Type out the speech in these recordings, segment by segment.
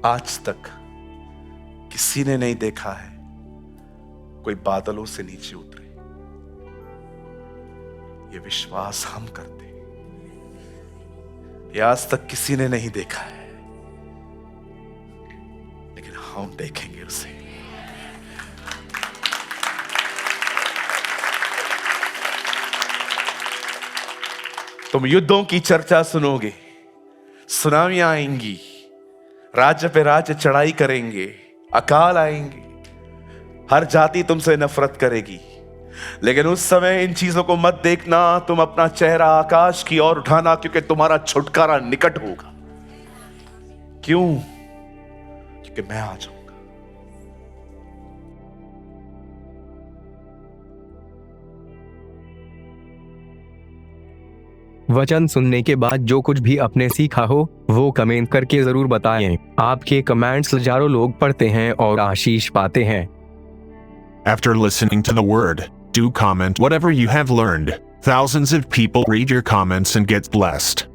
आज तक किसी ने नहीं देखा है कोई बादलों से नीचे उतरे। ये विश्वास हम करते हैं। ये आज तक किसी ने नहीं देखा है, लेकिन हम देखेंगे उसे। तुम युद्धों की चर्चा सुनोगे, सुनामियां आएंगी, राज्य पे राज्य चढ़ाई करेंगे, अकाल आएंगे, हर जाति तुमसे नफरत करेगी। लेकिन उस समय इन चीजों को मत देखना, तुम अपना चेहरा आकाश की ओर उठाना, क्योंकि तुम्हारा छुटकारा निकट होगा। क्यों? क्योंकि मैं आ जाऊंगा। वचन सुनने के बाद जो कुछ भी आपने सीखा हो वो कमेंट करके जरूर बताएं। आपके कमेंट्स हजारों लोग पढ़ते हैं और आशीष पाते हैं। After listening to the word, do comment whatever you have learned. Thousands of people read your comments and get blessed.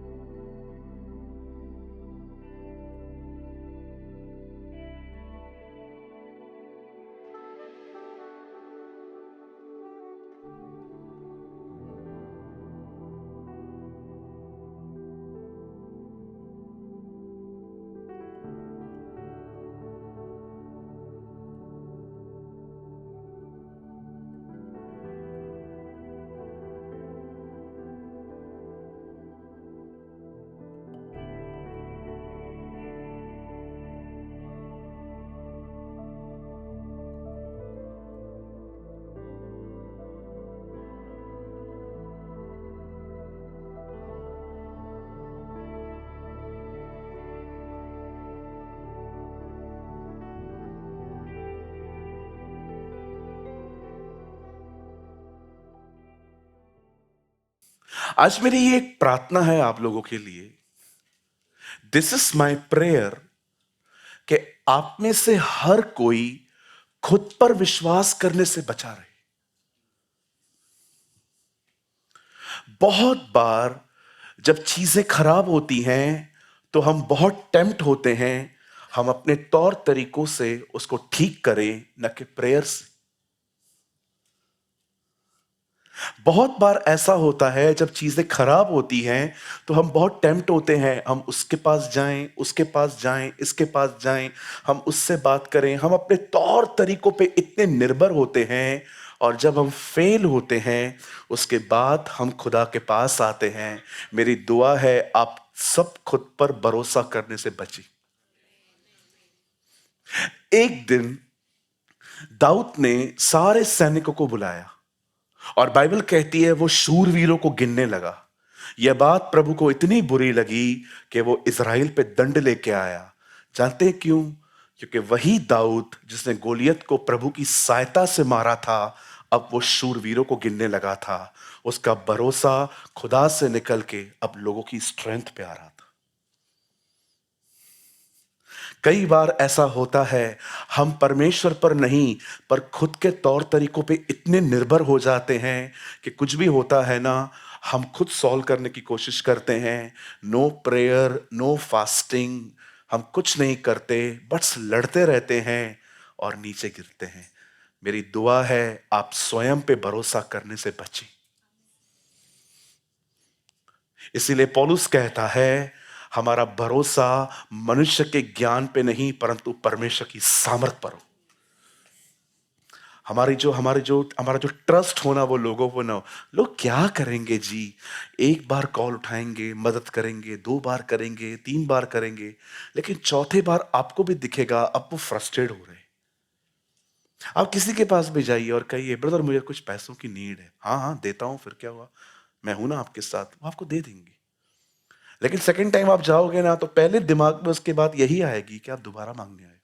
आज मेरी ये एक प्रार्थना है आप लोगों के लिए। दिस इज माई प्रेयर कि आप में से हर कोई खुद पर विश्वास करने से बचा रहे। बहुत बार जब चीजें खराब होती हैं तो हम बहुत टेम्प्ट होते हैं हम अपने तौर तरीकों से उसको ठीक करें, न कि प्रेयर से। बहुत बार ऐसा होता है जब चीजें खराब होती हैं तो हम बहुत टेम्प्ट होते हैं हम उसके पास जाएं, उसके पास जाएं, इसके पास जाएं, हम उससे बात करें, हम अपने तौर तरीकों पे इतने निर्भर होते हैं। और जब हम फेल होते हैं उसके बाद हम खुदा के पास आते हैं। मेरी दुआ है आप सब खुद पर भरोसा करने से बची। एक दिन दाऊद ने सारे सैनिकों को बुलाया और बाइबल कहती है वो शूरवीरों को गिनने लगा। यह बात प्रभु को इतनी बुरी लगी कि वो इज़राइल पे दंड लेके आया। जानते हैं क्यों? क्योंकि वही दाऊद जिसने गोलियत को प्रभु की सहायता से मारा था, अब वो शूरवीरों को गिनने लगा था। उसका भरोसा खुदा से निकल के अब लोगों की स्ट्रेंथ पे आ रहा था। कई बार ऐसा होता है हम परमेश्वर पर नहीं पर खुद के तौर तरीकों पे इतने निर्भर हो जाते हैं कि कुछ भी होता है ना, हम खुद सॉल्व करने की कोशिश करते हैं। नो प्रेयर, नो फास्टिंग, हम कुछ नहीं करते, बस लड़ते रहते हैं और नीचे गिरते हैं। मेरी दुआ है आप स्वयं पे भरोसा करने से बचें। इसीलिए पौलुस कहता है हमारा भरोसा मनुष्य के ज्ञान पे नहीं परंतु परमेश्वर की सामर्थ पर हो। हमारा जो ट्रस्ट होना वो लोगों को ना हो। लोग क्या करेंगे जी, एक बार कॉल उठाएंगे, मदद करेंगे, 2 बार करेंगे, 3 बार करेंगे, लेकिन चौथे बार आपको भी दिखेगा अब वो फ्रस्ट्रेट हो रहे। आप किसी के पास भी जाइए और कहिए ब्रदर मुझे कुछ पैसों की नीड है। हाँ हाँ देता हूं, फिर क्या हुआ, मैं हूं ना आपके साथ। वो आपको दे देंगे। लेकिन सेकंड टाइम आप जाओगे ना तो पहले दिमाग में उसके बाद यही आएगी कि आप दोबारा मांगने आए।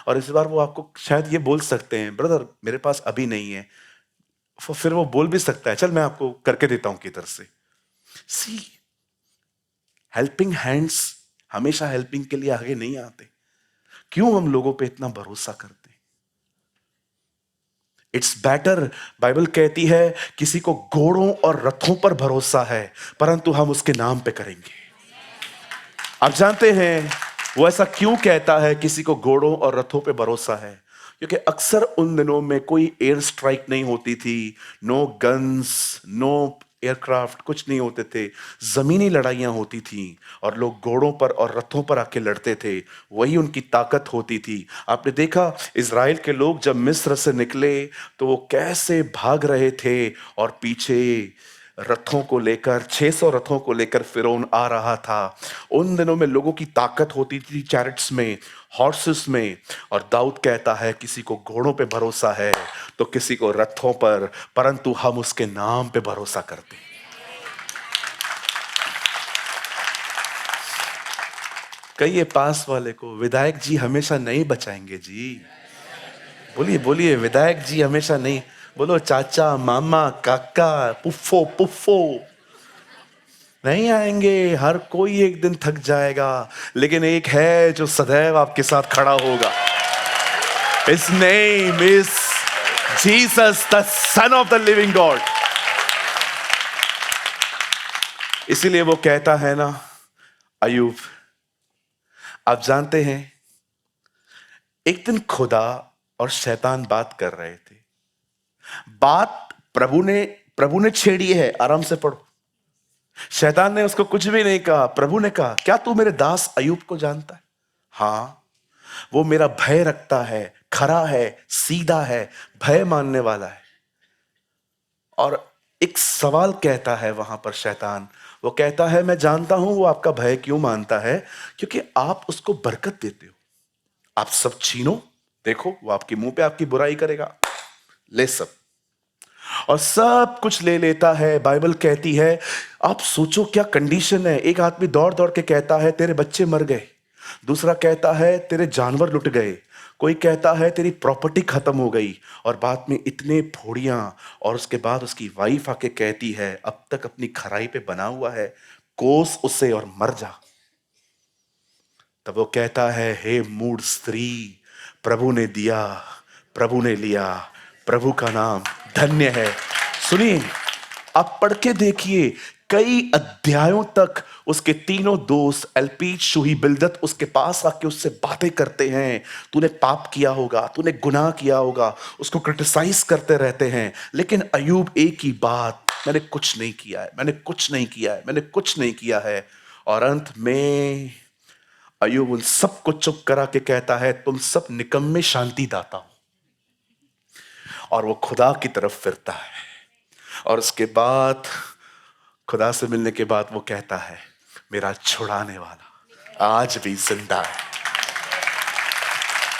और इस बार वो आपको शायद ये बोल सकते हैं ब्रदर मेरे पास अभी नहीं है। फिर वो बोल भी सकता है चल मैं आपको करके देता हूं किधर से। सी, हेल्पिंग हैंड्स हमेशा हेल्पिंग के लिए आगे नहीं आते। क्यों हम लोगों पे इतना भरोसा करते? इट्स बेटर, बाइबल कहती है किसी को घोड़ों और रथों पर भरोसा है परंतु हम उसके नाम पे करेंगे। आप जानते हैं वो ऐसा क्यों कहता है किसी को घोड़ों और रथों पे भरोसा है? क्योंकि अक्सर उन दिनों में कोई एयर स्ट्राइक नहीं होती थी, नो गन्स, नो एयरक्राफ्ट, कुछ नहीं होते थे। जमीनी लड़ाइयां होती थी और लोग घोड़ों पर और रथों पर आके लड़ते थे। वही उनकी ताकत होती थी। आपने देखा इज़राइल के लोग जब मिस्र से निकले तो वो कैसे भाग रहे थे, और पीछे रथों को लेकर 600 रथों को लेकर फिरौन आ रहा था। उन दिनों में लोगों की ताकत होती थी चैरिट्स में, हॉर्सेस में। और दाऊद कहता है किसी को घोड़ों पे भरोसा है तो किसी को रथों पर, परंतु हम उसके नाम पे भरोसा करते हैं। कहिए पास वाले को, विधायक जी हमेशा नहीं बचाएंगे जी। बोलिए बोलिए, विधायक जी हमेशा नहीं। बोलो चाचा, मामा, काका, पुफ्फो पुफ्फो नहीं आएंगे। हर कोई एक दिन थक जाएगा, लेकिन एक है जो सदैव आपके साथ खड़ा होगा। His name is Jesus, the Son of the Living God. इसीलिए वो कहता है ना, अयूब, आप जानते हैं एक दिन खुदा और शैतान बात कर रहे थे। बात प्रभु ने छेड़ी है, आराम से पढ़ो। शैतान ने उसको कुछ भी नहीं कहा। प्रभु ने कहा, क्या तू मेरे दास अयूब को जानता है? हाँ, वो मेरा भय रखता है, खरा है, सीधा है, भय मानने वाला है। और एक सवाल कहता है वहां पर शैतान, वो कहता है मैं जानता हूं वो आपका भय क्यों मानता है, क्योंकि आप उसको बरकत देते हो। आप सब छीनो, देखो वो आपके मुंह पे आपकी बुराई करेगा, ले सब, और सब कुछ ले लेता है। बाइबल कहती है, आप सोचो क्या कंडीशन है। एक आदमी दौड़ दौड़ के कहता है तेरे बच्चे मर गए, दूसरा कहता है तेरे जानवर लुट गए, कोई कहता है तेरी प्रॉपर्टी खत्म हो गई, और बाद में इतने फोड़ियां। और उसके बाद उसकी वाइफ आके कहती है, अब तक अपनी खराई पे बना हुआ है, कोस उसे और मर जा। तब वो कहता है, हे मूढ़ स्त्री, प्रभु ने दिया, प्रभु ने लिया, प्रभु का नाम धन्य है। सुनिए, आप पढ़ के देखिए, कई अध्यायों तक उसके तीनों दोस्त एल्पीज, शूही, बिल्दत उसके पास आके उससे बातें करते हैं। तूने पाप किया होगा, तूने गुनाह किया होगा, उसको क्रिटिसाइज करते रहते हैं। लेकिन अयूब एक ही बात, मैंने कुछ नहीं किया है, मैंने कुछ नहीं किया है, मैंने कुछ नहीं किया है। और अंत में अयूब उन सबको चुप करा के कहता है, तुम सब निकम्मे शांति दाता हो। और वो खुदा की तरफ फिरता है, और उसके बाद खुदा से मिलने के बाद वो कहता है, मेरा छुड़ाने वाला आज भी जिंदा है,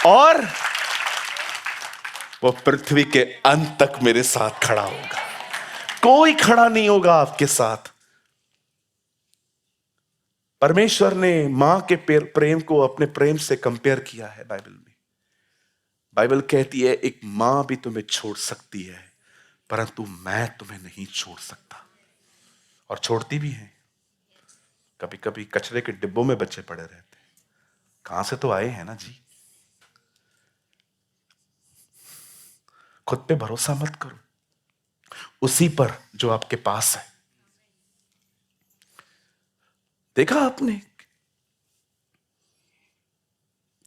और वो पृथ्वी के अंत तक मेरे साथ खड़ा होगा। कोई खड़ा नहीं होगा आपके साथ। परमेश्वर ने मां के प्रेम को अपने प्रेम से कंपेयर किया है बाइबल में। बाइबल कहती है, एक मां भी तुम्हें छोड़ सकती है, परंतु मैं तुम्हें नहीं छोड़ सकता। और छोड़ती भी है। कभी कभी कचरे के डिब्बों में बच्चे पड़े रहते हैं, कहां से तो आए हैं ना जी। खुद पे भरोसा मत करो, उसी पर जो आपके पास है। देखा आपने,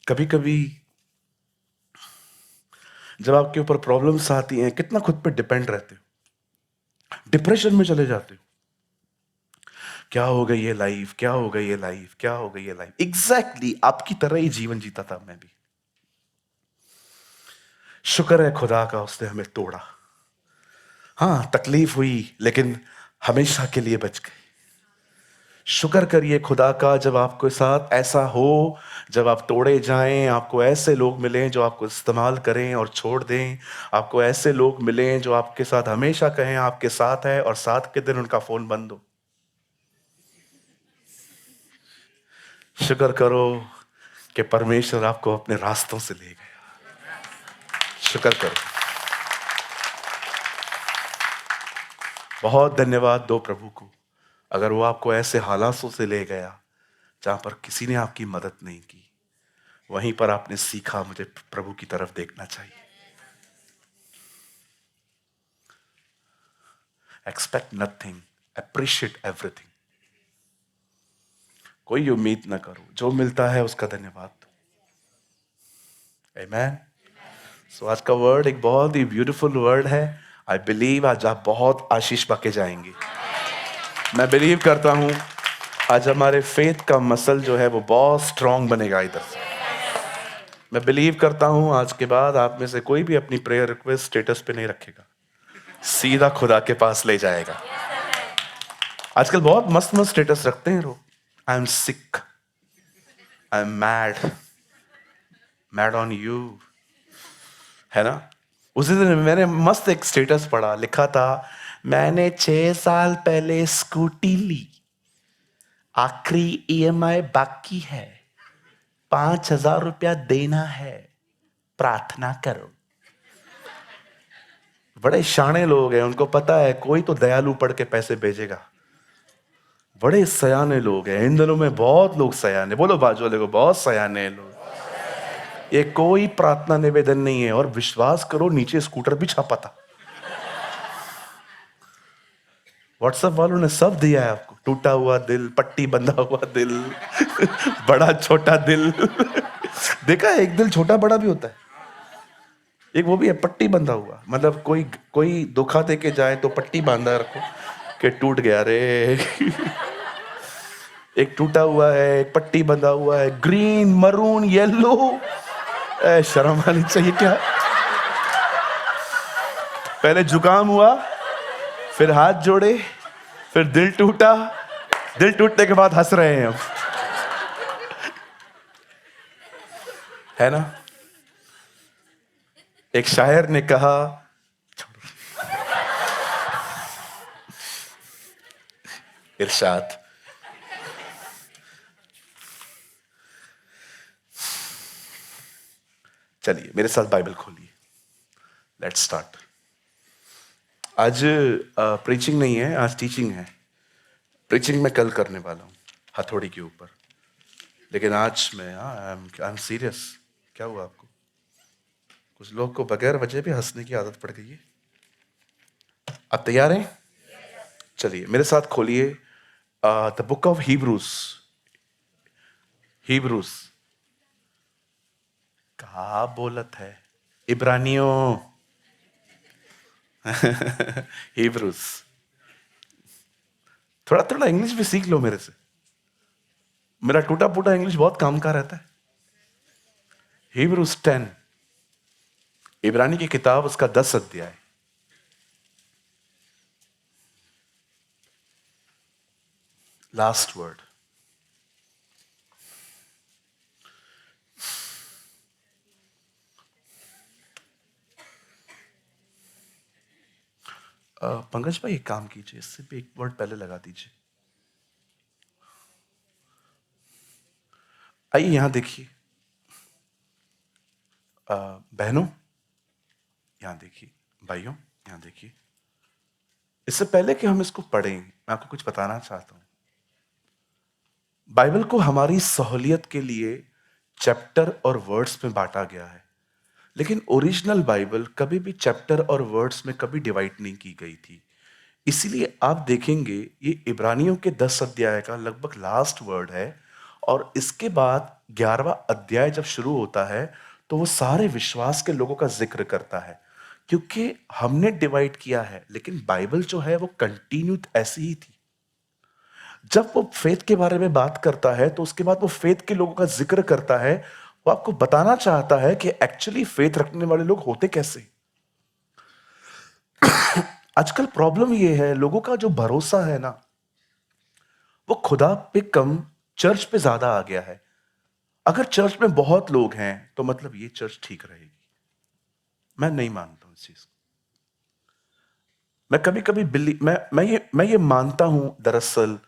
कभी कभी जब आपके ऊपर प्रॉब्लम्स आती हैं, कितना खुद पे डिपेंड रहते हो, डिप्रेशन में चले जाते हो। क्या हो गई ये लाइफ, क्या हो गई ये लाइफ, क्या हो गई ये लाइफ। एग्जैक्टली आपकी तरह ही जीवन जीता था मैं भी। शुक्र है खुदा का, उसने हमें तोड़ा। हाँ, तकलीफ हुई, लेकिन हमेशा के लिए बच गए। शुक्र करिए खुदा का, जब आपके साथ ऐसा हो, जब आप तोड़े जाएं, आपको ऐसे लोग मिलें जो आपको इस्तेमाल करें और छोड़ दें। आपको ऐसे लोग मिलें जो आपके साथ हमेशा कहें आपके साथ है, और साथ के दिन उनका फोन बंद हो। शुक्र करो कि परमेश्वर आपको अपने रास्तों से ले गया। शुक्र करो, बहुत धन्यवाद दो प्रभु को। अगर वो आपको ऐसे हालातों से ले गया जहां पर किसी ने आपकी मदद नहीं की, वहीं पर आपने सीखा मुझे प्रभु की तरफ देखना चाहिए। Expect nothing, appreciate everything. कोई उम्मीद ना करो, जो मिलता है उसका धन्यवाद दो। आमेन। सो आज का वर्ड एक बहुत ही ब्यूटीफुल वर्ड है। आई बिलीव आज आप बहुत आशीष पाके जाएंगे। मैं बिलीव करता हूं आज हमारे फेथ का मसल जो है वो बहुत स्ट्रांग बनेगा इधर से। मैं बिलीव करता हूं आज के बाद आप में से कोई भी अपनी प्रेयर रिक्वेस्ट स्टेटस पे नहीं रखेगा, सीधा खुदा के पास ले जाएगा। आजकल बहुत मस्त मस्त स्टेटस रखते हैं लोग। I am sick, I am mad on you, है ना। उसी दिन मैंने मस्त एक स्टेटस पढ़ा, लिखा था मैंने 6 साल पहले स्कूटी ली, आखिरी ईएमआई बाकी है, 5,000 रुपया देना है, प्रार्थना करो। बड़े शाणे लोग हैं, उनको पता है कोई तो दयालु पढ़ के पैसे भेजेगा। बड़े सयाने लोग हैं इन दिनों में, बहुत लोग सयाने, बोलो बाजू वाले को, बहुत सयाने लोग। ये कोई प्रार्थना निवेदन नहीं है, और विश्वास करो नीचे स्कूटर भी छापा था। व्हाट्सएप वालों ने सब दिया है आपको, टूटा हुआ दिल, पट्टी बंधा हुआ दिल, बड़ा छोटा दिल। देखा है, एक दिल छोटा बड़ा भी होता है, एक वो भी है पट्टी बंधा हुआ। मतलब कोई धोखा दे के जाए तो पट्टी बांधा रखो कि टूट गया रे। एक टूटा हुआ है, एक पट्टी बंधा हुआ है, ग्रीन, मरून, येलो। शर्म आनी चाहिए क्या। पहले जुकाम हुआ, फिर हाथ जोड़े, फिर दिल टूटा, दिल टूटने के बाद हंस रहे हैं हम, है ना। एक शायर ने कहा, इरशाद, चलिए मेरे साथ बाइबल खोलिए, लेट्स स्टार्ट। आज प्रीचिंग नहीं है, आज टीचिंग है। प्रीचिंग मैं कल करने वाला हूँ हथौड़ी के ऊपर, लेकिन आज मैं आई एम सीरियस। क्या हुआ आपको? कुछ लोग को बगैर वजह भी हंसने की आदत पड़ गई है। आप तैयार हैं? चलिए मेरे साथ खोलिए the book of Hebrews. Hebrews कहा बोलत है, इब्रानियों। हिब्रूज। थोड़ा थोड़ा इंग्लिश भी सीख लो मेरे से, मेरा टूटा फूटा इंग्लिश बहुत काम का रहता है। हिब्रूज 10, इब्रानी की किताब, उसका 10 अध्याय। Last word. पंकज भाई एक काम कीजिए, इससे भी एक वर्ड पहले लगा दीजिए। आइए यहां देखिए, बहनों यहां देखिए, भाइयों यहां देखिए। इससे पहले कि हम इसको पढ़ें, मैं आपको कुछ बताना चाहता हूं। बाइबल को हमारी सहूलियत के लिए चैप्टर और वर्ड्स में बांटा गया है, लेकिन ओरिजिनल बाइबल कभी भी चैप्टर और वर्ड्स में कभी डिवाइड नहीं की गई थी। इसीलिए आप देखेंगे ये इब्रानियों के 10 अध्याय का लगभग लास्ट वर्ड है, और इसके बाद 11वां अध्याय जब शुरू होता है तो वो सारे विश्वास के लोगों का जिक्र करता है, क्योंकि हमने डिवाइड किया है, लेकिन बाइबल जो है वो कंटिन्यू ऐसी ही थी। जब वो फेथ के बारे में बात करता है तो उसके बाद वो फेथ के लोगों का जिक्र करता है। वो आपको बताना चाहता है कि एक्चुअली फेथ रखने वाले लोग होते कैसे। आजकल प्रॉब्लम ये है, लोगों का जो भरोसा है ना, वो खुदा पे कम चर्च पे ज्यादा आ गया है। अगर चर्च में बहुत लोग हैं तो मतलब ये चर्च ठीक रहेगी। मैं नहीं मानता हूं इस चीज को। मैं कभी कभी मैं ये मानता हूं दरअसल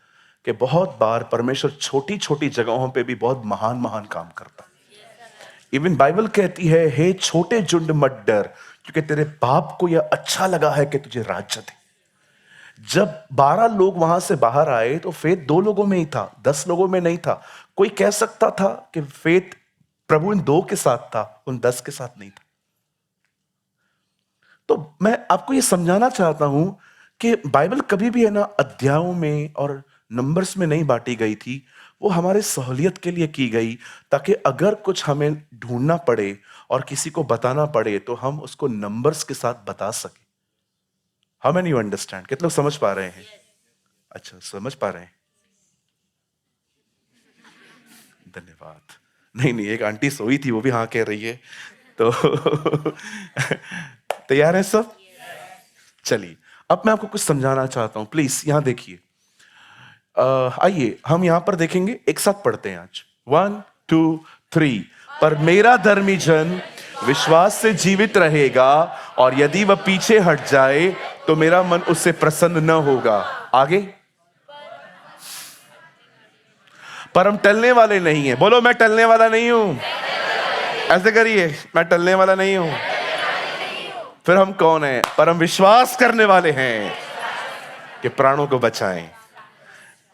कि बहुत बार परमेश्वर छोटी छोटी जगहों पे भी बहुत महान महान काम करता है। इवन बाइबल कहती है, हे छोटे झुंड मत डर, क्योंकि तेरे बाप को यह अच्छा लगा है कि तुझे राज्य दे। जब 12 लोग वहां से बाहर आए तो फेथ 2 लोगों में ही था, 10 लोगों में नहीं था। कोई कह सकता था कि फेथ प्रभु इन 2 के साथ था, उन 10 के साथ नहीं था। तो मैं आपको यह समझाना चाहता हूं कि बाइबल कभी भी है ना अध्यायों में और नंबर्स में नहीं बांटी गई थी। वो हमारे सहूलियत के लिए की गई, ताकि अगर कुछ हमें ढूंढना पड़े और किसी को बताना पड़े तो हम उसको नंबर्स के साथ बता सके। How many you understand? कितने लोग समझ पा रहे हैं? अच्छा, समझ पा रहे हैं। धन्यवाद। नहीं नहीं, एक आंटी सोई थी, वो भी हाँ कह रही है। तो तैयार है सब? चलिए, अब मैं आपको कुछ समझाना चाहता हूं, प्लीज यहां देखिए। आइए हम यहां पर देखेंगे, एक साथ पढ़ते हैं आज। 1 2 3। पर मेरा धर्मी जन विश्वास से जीवित रहेगा, और यदि वह पीछे हट जाए तो मेरा मन उससे प्रसन्न न होगा। आगे, पर हम टलने वाले नहीं हैं। बोलो, मैं टलने वाला नहीं हूं। ऐसे करिए, मैं टलने वाला नहीं हूं। फिर हम कौन हैं? पर हम विश्वास करने वाले हैं कि प्राणों को बचाएं।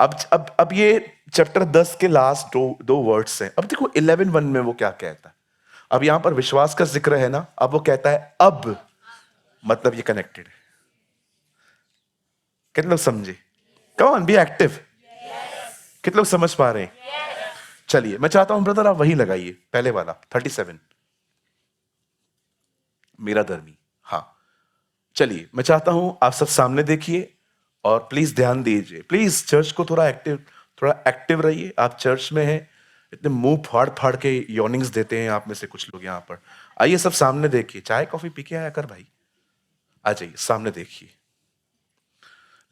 अब ये चैप्टर 10 के लास्ट दो दो वर्ड्स हैं। अब देखो 11:1 में वो क्या कहता है। अब यहां पर विश्वास का जिक्र है ना, अब वो कहता है अब, मतलब ये कनेक्टेड है। कितने लोग समझे? Come on, be active. कितने लोग समझ पा रहे हैं? चलिए, मैं चाहता हूं ब्रदर आप वही लगाइए, पहले वाला 37, मेरा धर्मी। हाँ, चलिए मैं चाहता हूं आप सब सामने देखिए और प्लीज ध्यान दीजिए। प्लीज चर्च को थोड़ा एक्टिव रहिए। आप चर्च में हैं, इतने मुंह फाड़ फाड़ के यॉर्निंग्स देते हैं आप में से कुछ लोग यहां पर। आइए सब सामने देखिए। चाय कॉफी पी के आया कर भाई, आ जाइए सामने देखिए।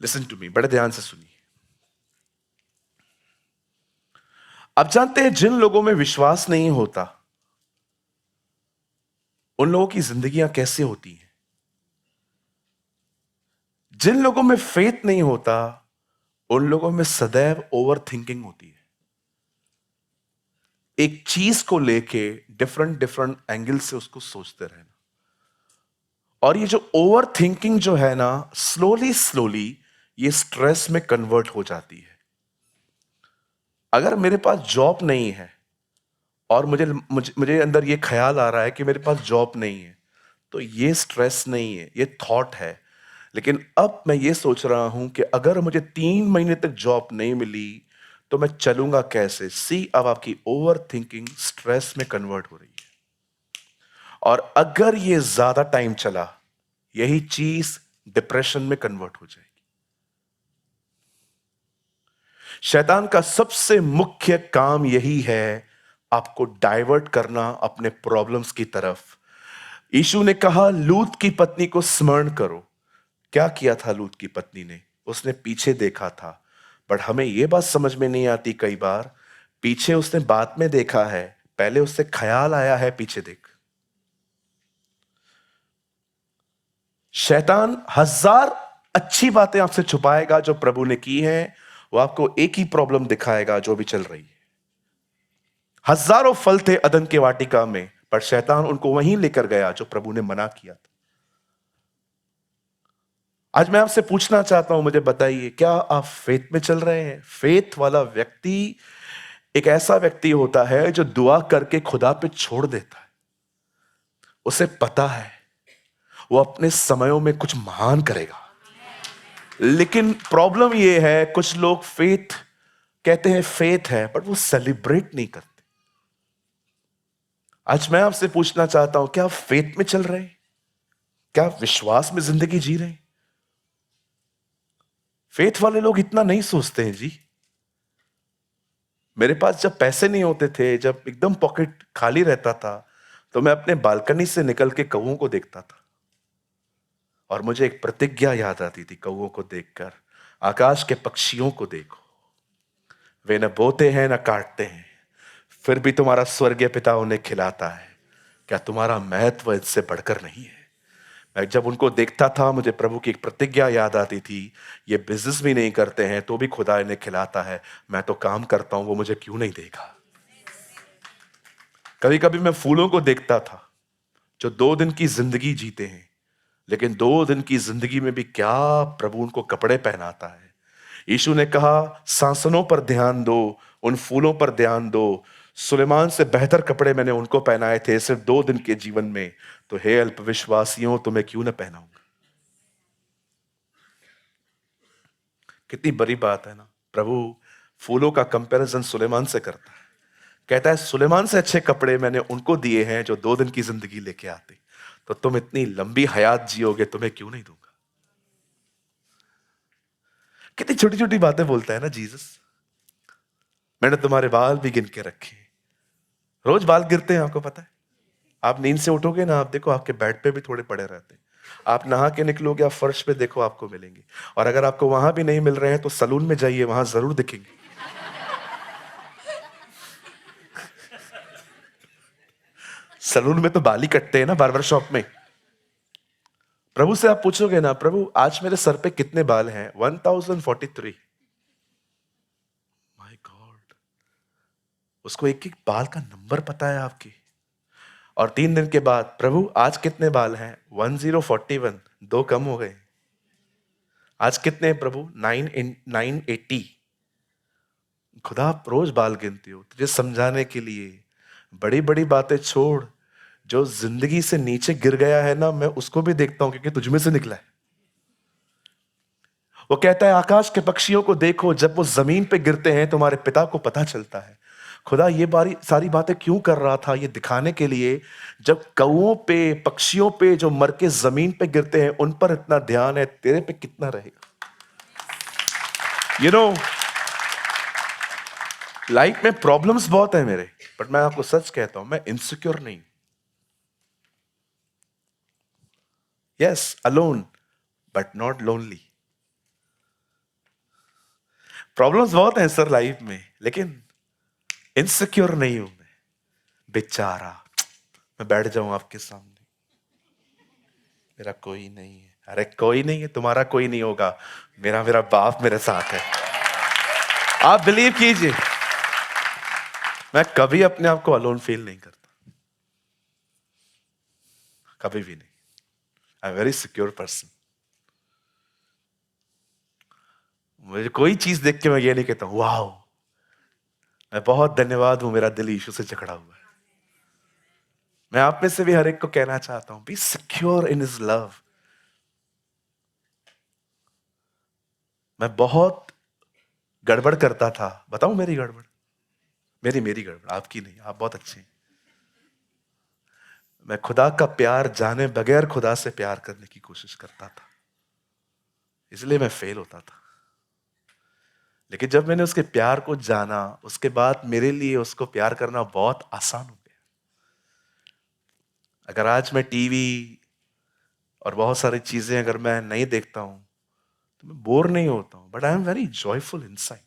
लिसन टू मी, बड़े ध्यान से सुनिए। आप जानते हैं जिन लोगों में विश्वास नहीं होता उन लोगों की जिंदगियां कैसे होती हैं? जिन लोगों में फेथ नहीं होता उन लोगों में सदैव ओवर थिंकिंग होती है। एक चीज को लेके डिफरेंट डिफरेंट एंगल से उसको सोचते रहना। और ये जो ओवर थिंकिंग जो है ना, स्लोली स्लोली ये स्ट्रेस में कन्वर्ट हो जाती है। अगर मेरे पास जॉब नहीं है और मुझे मुझे मुझे अंदर ये ख्याल आ रहा है कि मेरे पास जॉब नहीं है, तो ये स्ट्रेस नहीं है, ये थॉट है। लेकिन अब मैं ये सोच रहा हूं कि अगर मुझे 3 महीने तक जॉब नहीं मिली तो मैं चलूंगा कैसे? सी, अब आपकी ओवर थिंकिंग स्ट्रेस में कन्वर्ट हो रही है। और अगर ये ज्यादा टाइम चला, यही चीज डिप्रेशन में कन्वर्ट हो जाएगी। शैतान का सबसे मुख्य काम यही है, आपको डाइवर्ट करना अपने प्रॉब्लम्स की तरफ। यीशु ने कहा लूत की पत्नी को स्मरण करो। क्या किया था लूत की पत्नी ने? उसने पीछे देखा था। बट हमें यह बात समझ में नहीं आती कई बार, पीछे उसने बाद में देखा है, पहले उससे ख्याल आया है पीछे देख। शैतान 1000 अच्छी बातें आपसे छुपाएगा जो प्रभु ने की हैं, वो आपको एक ही प्रॉब्लम दिखाएगा जो भी चल रही है। हजारों फल थे अदन के वाटिका में, पर शैतान उनको वहीं लेकर गया जो प्रभु ने मना किया था। आज मैं आपसे पूछना चाहता हूं, मुझे बताइए, क्या आप फेथ में चल रहे हैं? फेथ वाला व्यक्ति एक ऐसा व्यक्ति होता है जो दुआ करके खुदा पे छोड़ देता है। उसे पता है वो अपने समयों में कुछ महान करेगा। लेकिन प्रॉब्लम यह है, कुछ लोग फेथ कहते हैं, फेथ है, बट वो सेलिब्रेट नहीं करते। आज मैं आपसे पूछना चाहता हूं, क्या आप फेथ में चल रहे हैं? क्या आप विश्वास में जिंदगी जी रहे हैं? फेथ वाले लोग इतना नहीं सोचते हैं जी। मेरे पास जब पैसे नहीं होते थे, जब एकदम पॉकेट खाली रहता था, तो मैं अपने बालकनी से निकल के कौवों को देखता था और मुझे एक प्रतिज्ञा याद आती थी कौवों को देखकर, आकाश के पक्षियों को देखो, वे न बोते हैं न काटते हैं, फिर भी तुम्हारा स्वर्गीय पिता उन्हें खिलाता है। क्या तुम्हारा महत्व इससे बढ़कर नहीं है? मैं जब उनको देखता था, मुझे प्रभु की एक प्रतिज्ञा याद आती थी, ये बिजनेस भी नहीं करते हैं तो भी खुदा इन्हें खिलाता है, मैं तो काम करता हूं, वो मुझे क्यों नहीं देगा? कभी कभी मैं फूलों को देखता था जो 2 दिन की जिंदगी जीते हैं, लेकिन 2 दिन की जिंदगी में भी क्या प्रभु उनको कपड़े पहनाता है। यीशु ने कहा सांसनों पर ध्यान दो, उन फूलों पर ध्यान दो, सुलेमान से बेहतर कपड़े मैंने उनको पहनाए थे सिर्फ 2 दिन के जीवन में, तो हे अल्पविश्वासियों तुम्हें क्यों न पहनाऊंगा? कितनी बड़ी बात है ना। प्रभु फूलों का कंपैरिजन सुलेमान से करता है। कहता है सुलेमान से अच्छे कपड़े मैंने उनको दिए हैं जो 2 दिन की जिंदगी लेके आते, तो तुम इतनी लंबी हयात जियोगे, तुम्हें क्यों नहीं दूंगा। कितनी छोटी छोटी बातें बोलता है ना जीसस। मैंने तुम्हारे बाल भी गिन के रखे। रोज बाल गिरते हैं, आपको पता है। आप नींद से उठोगे ना, आप देखो आपके बेड पे भी थोड़े पड़े रहते हैं। आप नहा के निकलोगे, आप फर्श पे देखो, आपको मिलेंगे। और अगर आपको वहां भी नहीं मिल रहे हैं तो सलून में जाइए, वहां जरूर दिखेंगे। सलून में तो बाल ही कटते हैं ना, बार्बर शॉप में। प्रभु से आप पूछोगे ना, प्रभु आज मेरे सर पे कितने बाल हैं? 1043। माय गॉड, उसको एक एक बाल का नंबर पता है आपकी। और 3 दिन के बाद, प्रभु आज कितने बाल हैं? 1041, 2 कम हो गए। आज कितने हैं प्रभु? 980। खुदा आप रोज बाल गिनती हो तुझे समझाने के लिए। बड़ी बड़ी बातें छोड़, जो जिंदगी से नीचे गिर गया है ना, मैं उसको भी देखता हूं क्योंकि तुझमें से निकला है। वो कहता है आकाश के पक्षियों को देखो, जब वो जमीन पे गिरते हैं तुम्हारे पिता को पता चलता है। खुदा ये सारी बातें क्यों कर रहा था? ये दिखाने के लिए, जब कौओं पे, पक्षियों पे जो मर के जमीन पे गिरते हैं उन पर इतना ध्यान है, तेरे पे कितना रहेगा। यू नो, लाइफ में प्रॉब्लम्स बहुत है मेरे, बट मैं आपको सच कहता हूं, मैं इनसिक्योर नहीं। Yes, alone but not lonely. Problems बहुत हैं सर लाइफ में, लेकिन इनसिक्योर नहीं हूं मैं। बेचारा, मैं बैठ जाऊं आपके सामने, मेरा कोई नहीं है। अरे कोई नहीं है, तुम्हारा कोई नहीं होगा, मेरा मेरा बाप मेरे साथ है। आप बिलीव कीजिए, मैं कभी अपने आप को अलोन फील नहीं करता, कभी भी नहीं। I am very secure person. मुझे कोई चीज देख के मैं ये नहीं कहता वाह, मैं बहुत धन्यवाद हूं, मेरा दिल यीशु से जकड़ा हुआ है। मैं आप में से भी हर एक को कहना चाहता हूं, be secure in his love. मैं बहुत गड़बड़ करता था, बताऊं मेरी गड़बड़? मेरी गड़बड़, आपकी नहीं, आप बहुत अच्छे हैं। मैं खुदा का प्यार जाने बगैर खुदा से प्यार करने की कोशिश करता था, इसलिए मैं फेल होता था। लेकिन जब मैंने उसके प्यार को जाना, उसके बाद मेरे लिए उसको प्यार करना बहुत आसान हो गया। अगर आज मैं टीवी और बहुत सारी चीजें अगर मैं नहीं देखता हूं तो मैं बोर नहीं होता हूं, but I am very joyful inside.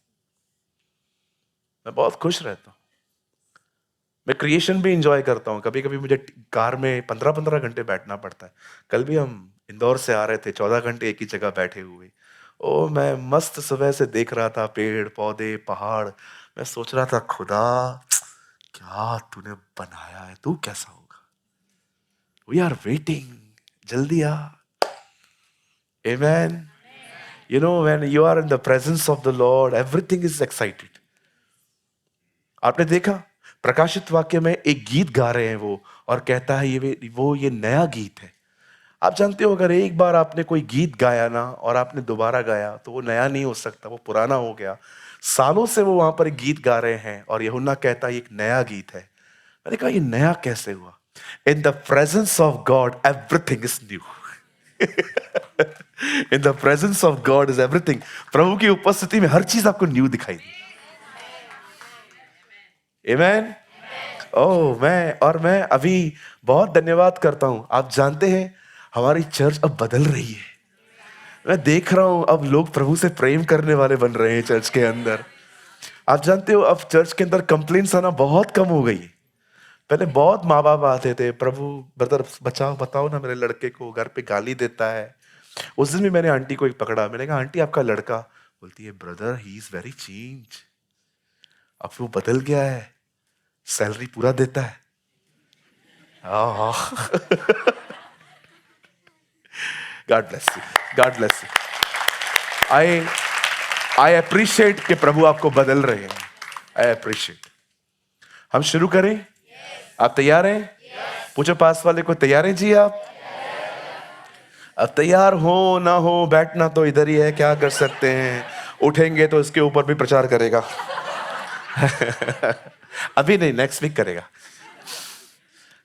मैं बहुत खुश रहता हूं। मैं क्रिएशन भी इंजॉय करता हूं। कभी कभी मुझे कार में 15-15 घंटे बैठना पड़ता है। कल भी हम इंदौर से आ रहे थे, 14 घंटे एक ही जगह बैठे हुए। ओ, मैं मस्त सुबह से देख रहा था पेड़ पौधे पहाड़। मैं सोच रहा था खुदा क्या तूने बनाया है, तू कैसा होगा। वी आर वेटिंग, जल्दी आ। Amen. You know, when you are in the presence of the Lord, everything is excited. आपने देखा प्रकाशित वाक्य में एक गीत गा रहे हैं वो, और कहता है ये नया गीत है। आप जानते हो, अगर एक बार आपने कोई गीत गाया ना और आपने दोबारा गाया तो वो नया नहीं हो सकता, वो पुराना हो गया। सालों से वो वहां पर एक गीत गा रहे हैं और यूहन्ना कहता है एक नया गीत है। मैंने कहा ये नया कैसे हुआ? In the presence of God everything is new. In the presence of God is everything. प्रभु की उपस्थिति में हर चीज आपको न्यू दिखाई दी। आमेन। ओह, मैं अभी बहुत धन्यवाद करता हूं। आप जानते हैं हमारी चर्च अब बदल रही है। मैं देख रहा हूं अब लोग प्रभु से प्रेम करने वाले बन रहे हैं चर्च के अंदर। आप जानते हो अब चर्च के अंदर कंप्लेंट्स आना बहुत कम हो गई। पहले बहुत माँ बाप आते थे, प्रभु ब्रदर बचाओ, बताओ ना मेरे लड़के को, घर पे गाली देता है। उस दिन भी मैंने आंटी को एक पकड़ा। मैंने कहा आंटी आपका लड़का, बोलती है brother he is very change, अब वो बदल गया है, सैलरी पूरा देता है। God bless you, God bless you. I appreciate कि प्रभु आपको बदल रहे हैं। I appreciate. हम शुरू करें? आप तैयार हैं? पूछो पास वाले को, तैयार हैं जी आप? अब तैयार हो ना हो, बैठना तो इधर ही है, क्या कर सकते हैं। उठेंगे तो इसके ऊपर भी प्रचार करेगा। अभी नहीं, नेक्स्ट वीक करेगा।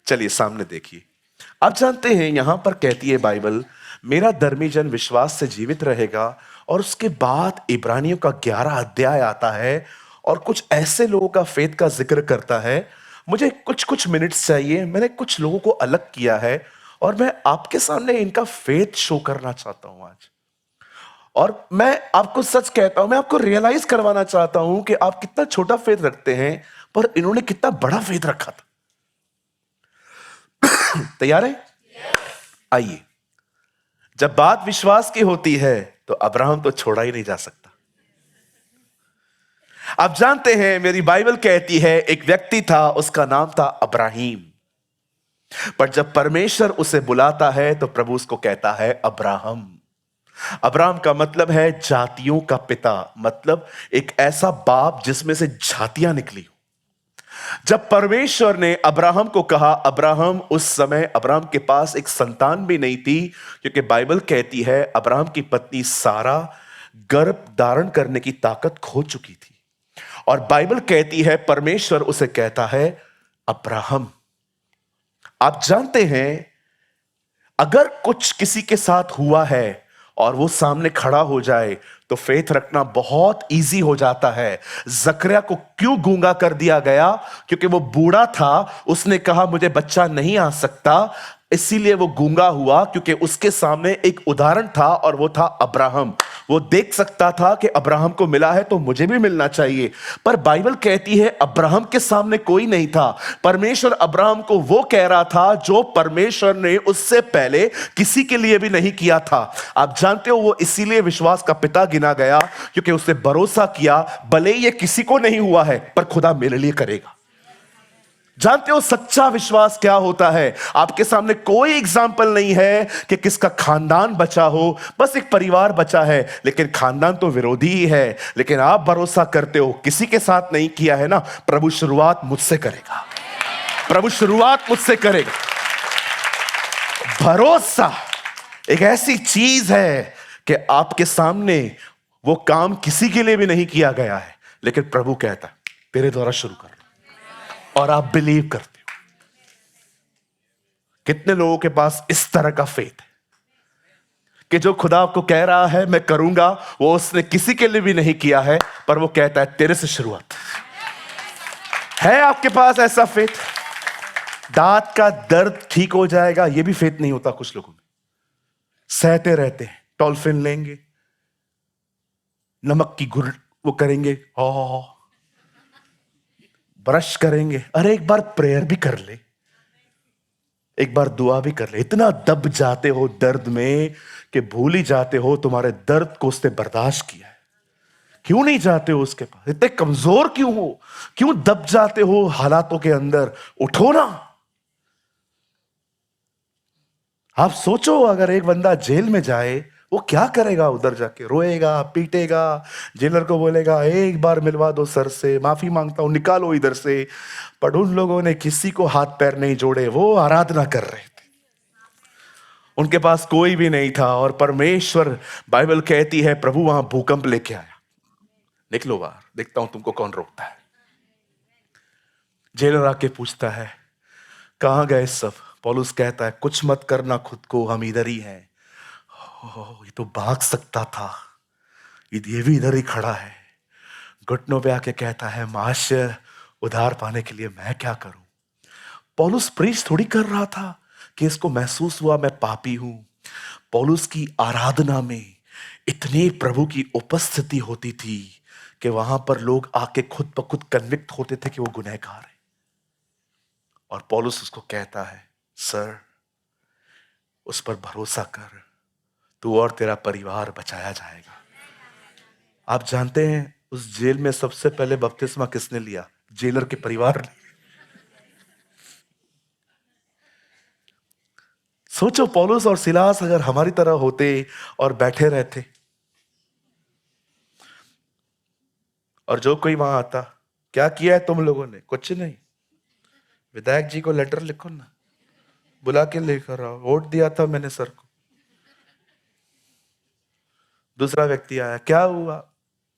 चलिए सामने देखिए। आप जानते हैं यहां पर कहती है बाइबल, मेरा धर्मी जन विश्वास से जीवित रहेगा। और उसके बाद इब्रानियों का 11 अध्याय आता है और कुछ ऐसे लोगों का फेथ का जिक्र करता है। मुझे कुछ कुछ मिनट्स चाहिए, मैंने कुछ लोगों को अलग किया है और मैं आपके सामने इनका फेथ शो करना चाहता हूं आज। और मैं आपको सच कहता हूं, मैं आपको रियलाइज करवाना चाहता हूं कि आप कितना छोटा फेथ रखते हैं, पर इन्होंने कितना बड़ा फेथ रखा था। तैयार है? आइए। जब बात विश्वास की होती है तो अब्राहम तो छोड़ा ही नहीं जा सकता। आप जानते हैं मेरी बाइबल कहती है एक व्यक्ति था, उसका नाम था अब्राहीम। पर जब परमेश्वर उसे बुलाता है तो प्रभु उसको कहता है अब्राहम। अब्राहम का मतलब है जातियों का पिता, मतलब एक ऐसा बाप जिसमें से जातियां निकली हो। जब परमेश्वर ने अब्राहम को कहा अब्राहम, उस समय अब्राहम के पास एक संतान भी नहीं थी, क्योंकि बाइबल कहती है अब्राहम की पत्नी सारा गर्भ धारण करने की ताकत खो चुकी थी। और बाइबल कहती है परमेश्वर उसे कहता है अब्राहम। आप जानते हैं अगर कुछ किसी के साथ हुआ है और वो सामने खड़ा हो जाए तो फेथ रखना बहुत इजी हो जाता है। जकरिया को क्यों गूंगा कर दिया गया? क्योंकि वो बूढ़ा था, उसने कहा मुझे बच्चा नहीं आ सकता, इसीलिए वो गूंगा हुआ, क्योंकि उसके सामने एक उदाहरण था और वो था अब्राहम। वो देख सकता था कि अब्राहम को मिला है तो मुझे भी मिलना चाहिए। पर बाइबल कहती है अब्राहम के सामने कोई नहीं था। परमेश्वर अब्राहम को वो कह रहा था जो परमेश्वर ने उससे पहले किसी के लिए भी नहीं किया था। आप जानते हो वो इसीलिए विश्वास का पिता गिना गया, क्योंकि उसने भरोसा किया भले ये किसी को नहीं हुआ है पर खुदा मेरे लिए करेगा। जानते हो सच्चा विश्वास क्या होता है? आपके सामने कोई एग्जाम्पल नहीं है कि किसका खानदान बचा हो, बस एक परिवार बचा है, लेकिन खानदान तो विरोधी ही है। लेकिन आप भरोसा करते हो किसी के साथ नहीं किया है ना, प्रभु शुरुआत मुझसे करेगा, प्रभु शुरुआत मुझसे करेगा। भरोसा एक ऐसी चीज है कि आपके सामने वो काम किसी के लिए भी नहीं किया गया है, लेकिन प्रभु कहता है तेरे द्वारा शुरू कर, और आप बिलीव करते हो। कितने लोगों के पास इस तरह का फेथ है कि जो खुदा आपको कह रहा है मैं करूंगा, वो उसने किसी के लिए भी नहीं किया है, पर वो कहता है तेरे से शुरुआत है। आपके पास ऐसा फेथ? दांत का दर्द ठीक हो जाएगा, ये भी फेथ नहीं होता कुछ लोगों में। सहते रहते हैं, टॉल्फिन लेंगे, नमक की गुर वो करेंगे, ब्रश करेंगे, अरे एक बार प्रेयर भी कर ले, एक बार दुआ भी कर ले। इतना दब जाते हो दर्द में कि भूल ही जाते हो तुम्हारे दर्द को उसने बर्दाश्त किया है। क्यों नहीं जाते हो उसके पास? इतने कमजोर क्यों हो? क्यों दब जाते हो हालातों के अंदर? उठो ना। आप सोचो अगर एक बंदा जेल में जाए, वो क्या करेगा? उधर जाके रोएगा, पीटेगा, जेलर को बोलेगा एक बार मिलवा दो सर से, माफी मांगता हूं, निकालो इधर से। पर उन लोगों ने किसी को हाथ पैर नहीं जोड़े, वो आराधना कर रहे थे। उनके पास कोई भी नहीं था, और परमेश्वर, बाइबल कहती है प्रभु वहां भूकंप लेके आया। निकलो बाहर, देखता हूं तुमको कौन रोकता है। जेलर आके पूछता है कहां गए सब? पौलुस कहता है कुछ मत करना खुद को, हम इधर ही हैं। ये तो भाग सकता था, ये भी इधर ही खड़ा है। घुटनों पे आके कहता है महाशय उधार पाने के लिए मैं क्या करूं? पौलुस प्रीच थोड़ी कर रहा था कि इसको महसूस हुआ मैं पापी हूं। पौलुस की आराधना में इतनी प्रभु की उपस्थिति होती थी कि वहां पर लोग आके खुद ब खुद कन्विक्ट होते थे कि वो गुनहगार है। और पौलुस उसको कहता है सर उस पर भरोसा कर, तू और तेरा परिवार बचाया जाएगा। आप जानते हैं उस जेल में सबसे पहले बपतिस्मा किसने लिया? जेलर के परिवार ने। सोचो पौलुस और सिलास अगर हमारी तरह होते और बैठे रहते, और जो कोई वहां आता, क्या किया है तुम लोगों ने? कुछ नहीं, विधायक जी को लेटर लिखो ना, बुला के लेकर आओ, वोट दिया था मैंने सर को। दूसरा व्यक्ति आया, क्या हुआ?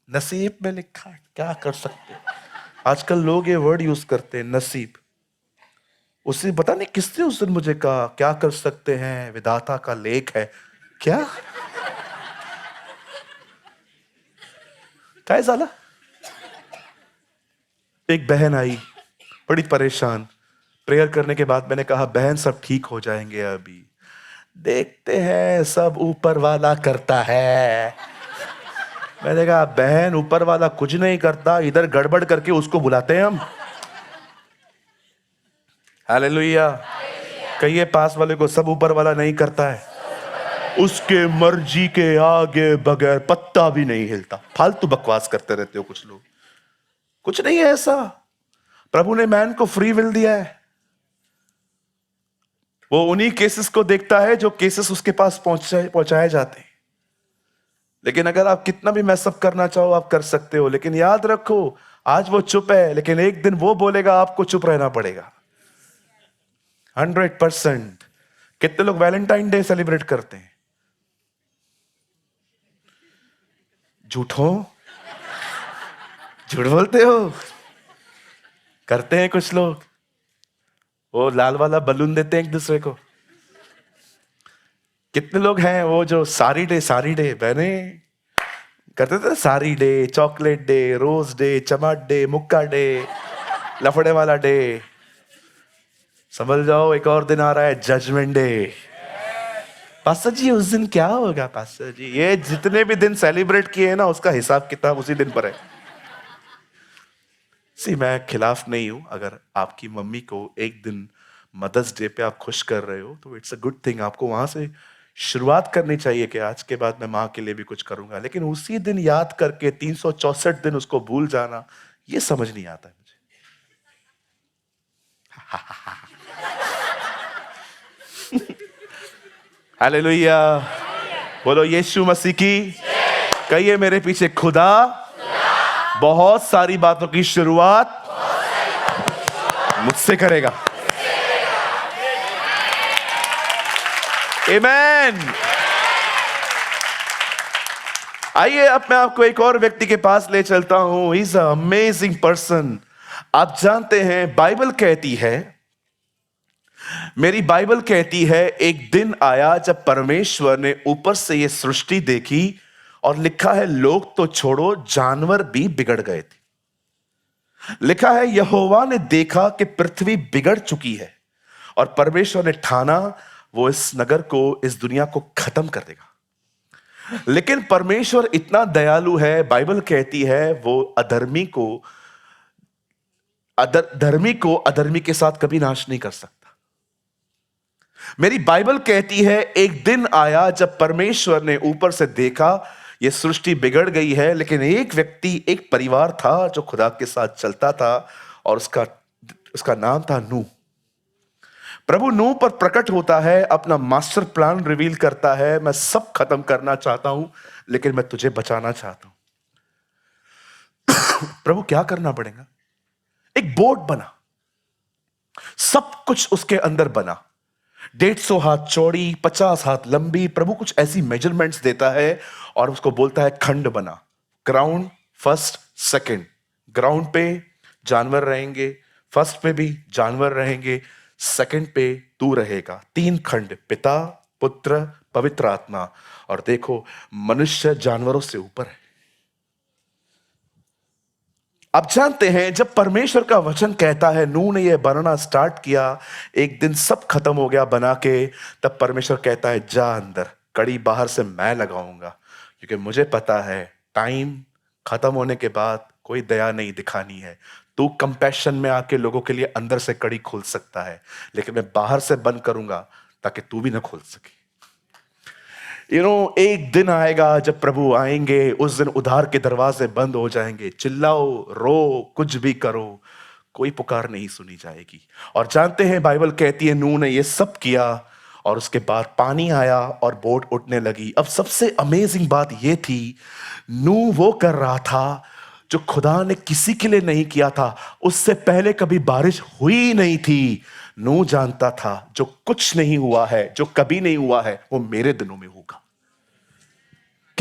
नसीब में लिखा है, क्या कर सकते हैं। आजकल लोग ये वर्ड यूज करते हैं, नसीब। उसे पता नहीं किसने उस दिन मुझे कहा, क्या कर सकते हैं, विधाता का लेख है। क्या है साला। एक बहन आई बड़ी परेशान, प्रेयर करने के बाद मैंने कहा बहन सब ठीक हो जाएंगे, अभी देखते हैं, सब ऊपर वाला करता है। मैंने कहा बहन ऊपर वाला कुछ नहीं करता, इधर गड़बड़ करके उसको बुलाते हैं हम। हालेलुया। कहिए पास वाले को, सब ऊपर वाला नहीं करता है, उसके मर्जी के आगे बगैर पत्ता भी नहीं हिलता। फालतू बकवास करते रहते हो कुछ लोग, कुछ नहीं है ऐसा। प्रभु ने मैन को फ्री विल दिया है। वो उन्हीं केसेस को देखता है जो केसेस उसके पास पहुंचाए जाते हैं। लेकिन अगर आप कितना भी मैसअप करना चाहो आप कर सकते हो, लेकिन याद रखो आज वो चुप है, लेकिन एक दिन वो बोलेगा, आपको चुप रहना पड़ेगा। 100%। कितने लोग वैलेंटाइन डे सेलिब्रेट करते हैं? झूठो, झूठ बोलते हो। करते हैं कुछ लोग, वो लाल वाला बलून देते हैं एक दूसरे को। कितने लोग हैं वो जो सारी डे बहने करते थे, सारी day, chocolate day, rose day, चमाट डे, मुक्का डे, लफड़े वाला डे। समझ जाओ एक और दिन आ रहा है, जजमेंट डे। पास्टर जी उस दिन क्या होगा? पास्टर जी ये जितने भी दिन सेलिब्रेट किए हैं ना, उसका हिसाब किताब उसी दिन पर है। मैं खिलाफ नहीं हूं, अगर आपकी मम्मी को एक दिन मदर्स डे पे आप खुश कर रहे हो तो इट्स अ गुड थिंग। आपको वहां से शुरुआत करनी चाहिए कि आज के बाद मैं माँ के लिए भी कुछ करूंगा। लेकिन उसी दिन याद करके 364 दिन उसको भूल जाना, ये समझ नहीं आता है मुझे। हालेलुया। बोलो यीशु मसीह की। कहिए मेरे पीछे खुदा बहुत सारी बातों की शुरुआत मुझसे करेगा। आमेन। आइए अब मैं आपको एक और व्यक्ति के पास ले चलता हूं। He is a amazing person. आप जानते हैं बाइबल कहती है, मेरी बाइबल कहती है, एक दिन आया जब परमेश्वर ने ऊपर से यह सृष्टि देखी और लिखा है लोग तो छोड़ो जानवर भी बिगड़ गए थे। लिखा है यहोवा ने देखा कि पृथ्वी बिगड़ चुकी है और परमेश्वर ने ठाना वो इस नगर को, इस दुनिया को खत्म कर देगा। लेकिन परमेश्वर इतना दयालु है, बाइबल कहती है वो धर्मी को अधर्मी के साथ कभी नाश नहीं कर सकता। मेरी बाइबल कहती है एक दिन आया जब परमेश्वर ने ऊपर से देखा ये सृष्टि बिगड़ गई है, लेकिन एक व्यक्ति, एक परिवार था जो खुदा के साथ चलता था और उसका नाम था नूह। प्रभु नूह पर प्रकट होता है, अपना मास्टर प्लान रिवील करता है। मैं सब खत्म करना चाहता हूं लेकिन मैं तुझे बचाना चाहता हूं। प्रभु क्या करना पड़ेगा? एक बोट बना, सब कुछ उसके अंदर बना, 150 हाथ चौड़ी, 50 हाथ लंबी। प्रभु कुछ ऐसी मेजरमेंट्स देता है और उसको बोलता है खंड बना, ग्राउंड, फर्स्ट, सेकंड। ग्राउंड पे जानवर रहेंगे, फर्स्ट पे भी जानवर रहेंगे, सेकंड पे तू रहेगा। 3 खंड, पिता, पुत्र, पवित्र आत्मा। और देखो मनुष्य जानवरों से ऊपर है। अब जानते हैं जब परमेश्वर का वचन कहता है नूह ने यह बनना स्टार्ट किया, एक दिन सब खत्म हो गया बना के, तब परमेश्वर कहता है जा अंदर, कड़ी बाहर से मैं लगाऊंगा, क्योंकि मुझे पता है टाइम खत्म होने के बाद कोई दया नहीं दिखानी है। तू कंपैशन में आके लोगों के लिए अंदर से कड़ी खोल सकता है, लेकिन मैं बाहर से बंद करूंगा ताकि तू भी ना खोल सके। एक दिन आएगा जब प्रभु आएंगे, उस दिन उधार के दरवाजे बंद हो जाएंगे। चिल्लाओ, रो, कुछ भी करो, कोई पुकार नहीं सुनी जाएगी। और जानते हैं बाइबल कहती है नूह ने ये सब किया और उसके बाद पानी आया और बोट उठने लगी। अब सबसे अमेजिंग बात यह थी, नूह वो कर रहा था जो खुदा ने किसी के लिए नहीं किया था। उससे पहले कभी बारिश हुई नहीं थी। नूह जानता था जो कुछ नहीं हुआ है, जो कभी नहीं हुआ है, वो मेरे दिनों में होगा।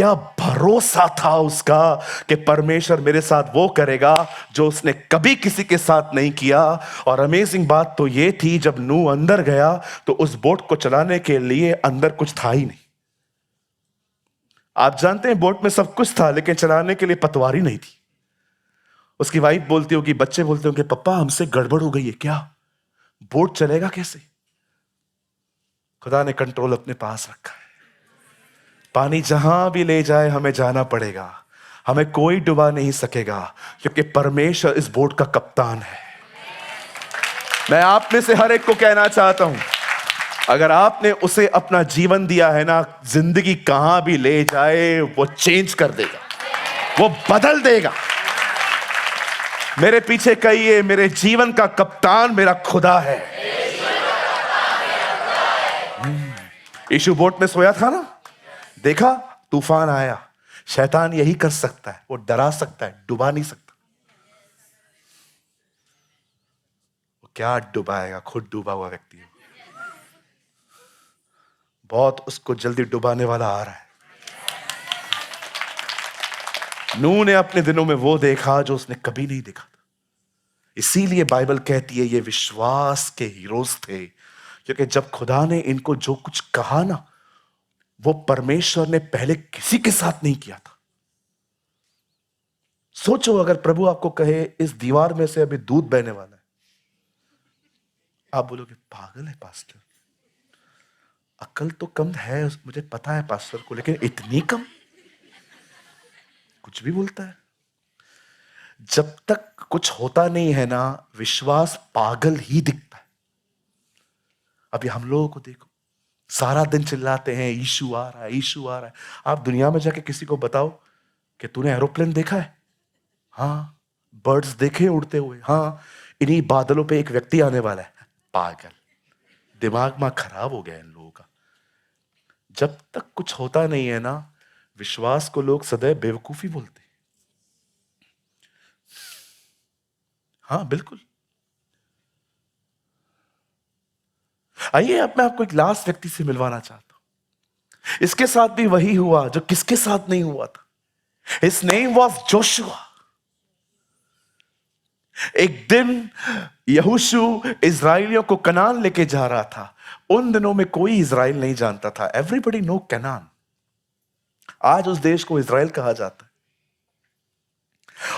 क्या भरोसा था उसका कि परमेश्वर मेरे साथ वो करेगा जो उसने कभी किसी के साथ नहीं किया। और अमेजिंग बात तो ये थी, जब नूह अंदर गया तो उस बोट को चलाने के लिए अंदर कुछ था ही नहीं। आप जानते हैं बोट में सब कुछ था, लेकिन चलाने के लिए पतवारी नहीं थी। उसकी वाइफ बोलती होगी, बच्चे बोलते होंगे, पापा हमसे गड़बड़ हो गई है क्या, बोट चलेगा कैसे? खुदा ने कंट्रोल अपने पास रखा है। पानी जहां भी ले जाए हमें जाना पड़ेगा, हमें कोई डुबा नहीं सकेगा, क्योंकि परमेश्वर इस बोट का कप्तान है। मैं आप में से हर एक को कहना चाहता हूं, अगर आपने उसे अपना जीवन दिया है ना, जिंदगी कहां भी ले जाए वो चेंज कर देगा, वो बदल देगा। मेरे पीछे कहिए, मेरे जीवन का कप्तान मेरा खुदा है। यीशु बोट में सोया था ना, देखा तूफान आया। शैतान यही कर सकता है, वो डरा सकता है, डुबा नहीं सकता। वो क्या डुबाएगा, खुद डूबा हुआ व्यक्ति है। बहुत उसको जल्दी डुबाने वाला आ रहा है। नूह ने अपने दिनों में वो देखा जो उसने कभी नहीं देखा था। इसीलिए बाइबल कहती है ये विश्वास के हीरोज थे, क्योंकि जब खुदा ने इनको जो कुछ कहा ना, वो परमेश्वर ने पहले किसी के साथ नहीं किया था। सोचो, अगर प्रभु आपको कहे इस दीवार में से अभी दूध बहने वाला है, आप बोलोगे पागल है पास्टर, अकल तो कम है, मुझे पता है पास्टर को, लेकिन इतनी कम, कुछ भी बोलता है। जब तक कुछ होता नहीं है ना, विश्वास पागल ही दिखता है। अभी हम लोगों को देखो, सारा दिन चिल्लाते हैं यीशु आ रहा है, यीशु आ रहा है। आप दुनिया में जाके किसी को बताओ कि तूने एरोप्लेन देखा है? हाँ। बर्ड्स देखे उड़ते हुए? हाँ। इन्हीं बादलों पे एक व्यक्ति आने वाला है। पागल, दिमाग में खराब हो गया इन लोगों का। जब तक कुछ होता नहीं है ना, विश्वास को लोग सदैव बेवकूफी बोलते हैं। हाँ बिल्कुल। आइए, अब मैं आपको एक लास्ट व्यक्ति से मिलवाना चाहता हूं। इसके साथ भी वही हुआ जो किसके साथ नहीं हुआ था। His name was Joshua. एक दिन यहोशू इजराइलियों को कनान लेके जा रहा था। उन दिनों में कोई इजराइल नहीं जानता था। Everybody know Kanan. आज उस देश को इजराइल कहा जाता है।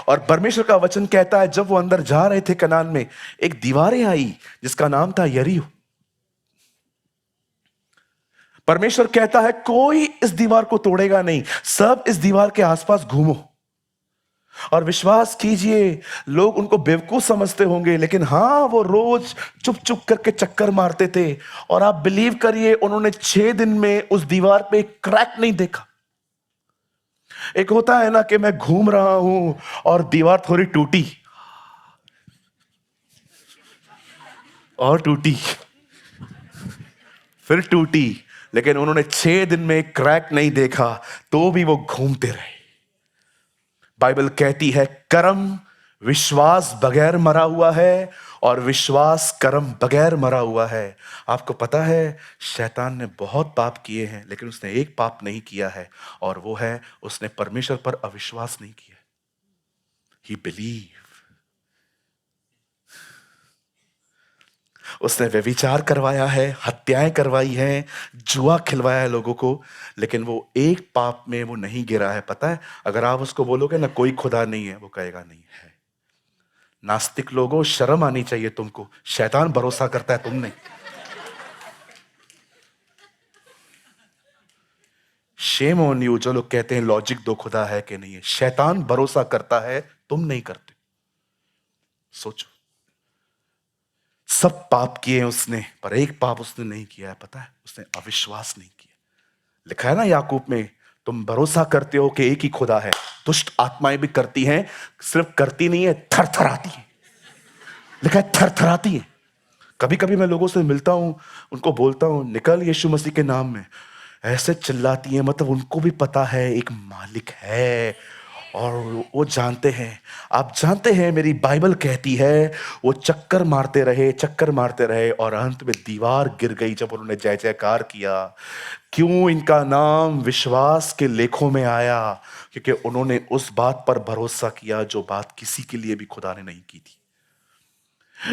और परमेश्वर का वचन कहता है, जब वो अंदर जा रहे थे कनान में, एक दीवारें आई जिसका नाम था यरीहो। परमेश्वर कहता है कोई इस दीवार को तोड़ेगा नहीं, सब इस दीवार के आसपास घूमो। और विश्वास कीजिए, लोग उनको बेवकूफ समझते होंगे, लेकिन हाँ, वो रोज चुप चुप करके चक्कर मारते थे। और आप बिलीव करिए, उन्होंने 6 दिन में उस दीवार पे एक क्रैक नहीं देखा। एक होता है ना कि मैं घूम रहा हूं और दीवार थोड़ी टूटी और टूटी, फिर टूटी, लेकिन उन्होंने 6 दिन में एक क्रैक नहीं देखा, तो भी वो घूमते रहे। बाइबल कहती है कर्म विश्वास बगैर मरा हुआ है और विश्वास कर्म बगैर मरा हुआ है। आपको पता है, शैतान ने बहुत पाप किए हैं, लेकिन उसने एक पाप नहीं किया है, और वो है उसने परमेश्वर पर अविश्वास नहीं किया। ही बिलीव। उसने व्यभिचार करवाया है, हत्याएं करवाई हैं, जुआ खिलवाया है लोगों को, लेकिन वो एक पाप में वो नहीं गिरा है। पता है, अगर आप उसको बोलोगे ना कोई खुदा नहीं है, वो कहेगा नहीं है। नास्तिक लोगों, शर्म आनी चाहिए तुमको। शैतान भरोसा करता है, तुम नहीं। शेम ऑन यू जो लोग कहते हैं लॉजिक दो खुदा है कि नहीं है। शैतान भरोसा करता है, तुम नहीं करते। सोचो, सब पाप किए हैं उसने, पर एक पाप उसने नहीं किया है। पता है, उसने अविश्वास नहीं किया। लिखा है ना याकूब में, तुम भरोसा करते हो कि एक ही खुदा है। दुष्ट आत्माएं भी करती हैं, सिर्फ करती नहीं है, थरथराती है। लिखा है थरथराती है। कभी कभी मैं लोगों से मिलता हूं, उनको बोलता हूं निकल यीशु मसीह के नाम में, ऐसे चिल्लाती हैं, मतलब उनको भी पता है एक मालिक है और वो जानते हैं, आप जानते हैं मेरी बाइबल कहती है वो चक्कर मारते रहे और अंत में दीवार गिर गई जब उन्होंने जय जयकार किया। क्यों इनका नाम विश्वास के लेखों में आया? क्योंकि उन्होंने उस बात पर भरोसा किया जो बात किसी के लिए भी खुदा ने नहीं की थी।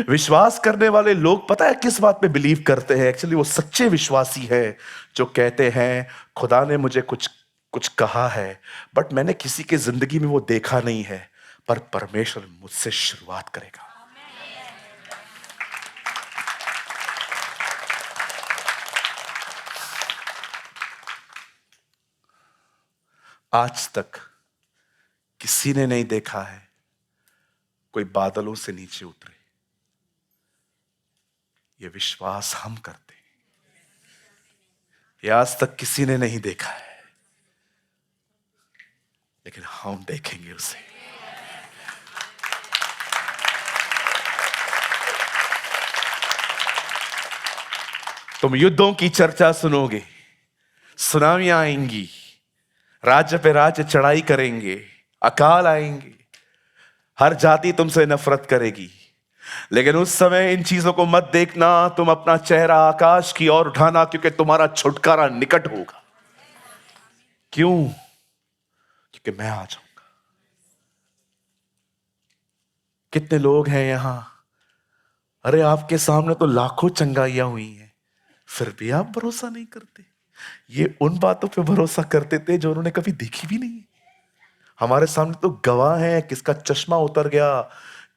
विश्वास करने वाले लोग पता है किस बात पे बिलीव करते हैं? एक्चुअली वो सच्चे विश्वासी है जो कहते हैं खुदा ने मुझे कुछ कुछ कहा है, बट मैंने किसी के जिंदगी में वो देखा नहीं है, पर परमेश्वर मुझसे शुरुआत करेगा। आज तक किसी ने नहीं देखा है कोई बादलों से नीचे उतरे। ये विश्वास हम करते हैं। ये आज तक किसी ने नहीं देखा है, लेकिन हम देखेंगे उसे। तुम युद्धों की चर्चा सुनोगे, सुनामियां आएंगी, राज्य पे राज्य चढ़ाई करेंगे, अकाल आएंगे, हर जाति तुमसे नफरत करेगी, लेकिन उस समय इन चीजों को मत देखना। तुम अपना चेहरा आकाश की ओर उठाना, क्योंकि तुम्हारा छुटकारा निकट होगा। क्यों? क्योंकि मैं आ जाऊंगा। कितने लोग हैं यहां, अरे आपके सामने तो लाखों चंगाइयां हुई हैं, फिर भी आप भरोसा नहीं करते। ये उन बातों पे भरोसा करते थे जो उन्होंने कभी देखी भी नहीं। हमारे सामने तो गवाह हैं, किसका चश्मा उतर गया,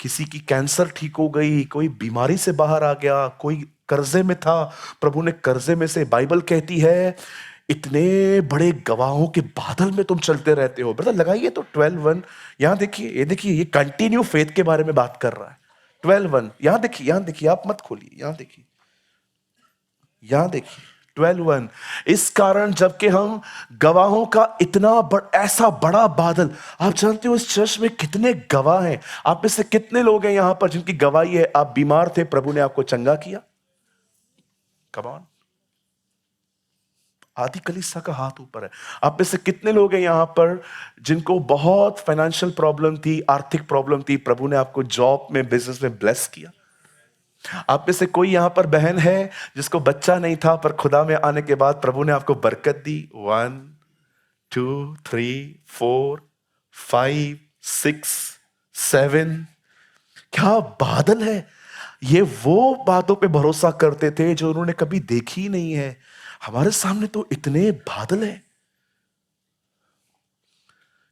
किसी की कैंसर ठीक हो गई, कोई बीमारी से बाहर आ गया, कोई कर्जे में था, प्रभु ने कर्जे में से, बाइबल कहती है इतने बड़े गवाहों के बादल में तुम चलते रहते हो। ब्रदर लगाइए तो 12:1, यहां देखिए, ये देखिए, ये कंटिन्यू फेथ के बारे में बात कर रहा है। 12:1 यहां देखिए, यहां देखिए, आप मत खोलिए, यहां देखिए, यहां देखिए 12:1। इस कारण जबकि हम गवाहों का ऐसा बड़ा बादल, आप जानते हो इस चर्च में कितने गवाह हैं? आप में से कितने लोग हैं यहां पर जिनकी गवाही है आप बीमार थे, प्रभु ने आपको चंगा किया? कम ऑन, आधी कलीसिया का हाथ ऊपर है। आप में से कितने लोग हैं यहां पर जिनको बहुत फाइनेंशियल प्रॉब्लम थी, आर्थिक प्रॉब्लम थी, प्रभु ने आपको जॉब में, बिजनेस में ब्लेस किया? आप में से कोई यहां पर बहन है जिसको बच्चा नहीं था, पर खुदा में आने के बाद प्रभु ने आपको बरकत दी? 1 2 3 4 5 6 7। क्या बादल है! ये वो बातों पे भरोसा करते थे जो उन्होंने कभी देखी नहीं है। हमारे सामने तो इतने बादल हैं।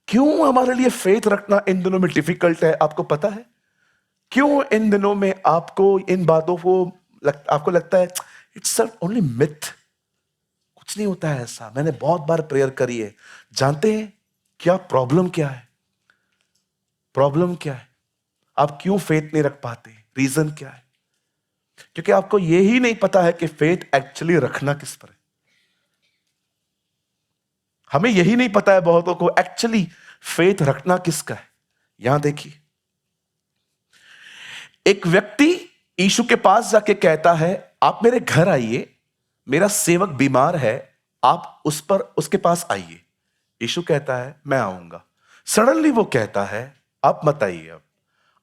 क्यों हमारे लिए फेथ रखना इन दिनों में डिफिकल्ट है, आपको पता है? क्यों इन दिनों में आपको इन बातों को आपको लगता है इट्स ओनली मिथ, कुछ नहीं होता है ऐसा? मैंने बहुत बार प्रेयर करी है। जानते हैं क्या प्रॉब्लम क्या है? प्रॉब्लम क्या है? आप क्यों फेथ नहीं रख पाते? रीजन क्या है? क्योंकि आपको यही नहीं पता है कि फेथ एक्चुअली रखना किस पर है। हमें यही नहीं पता है बहुतों को एक्चुअली फेथ रखना किसका है। यहां देखिए, एक व्यक्ति यीशु के पास जाके कहता है आप मेरे घर आइए, मेरा सेवक बीमार है, आप उसके पास आइए। यीशु कहता है मैं आऊंगा। सडनली वो कहता है आप मत आइए, अब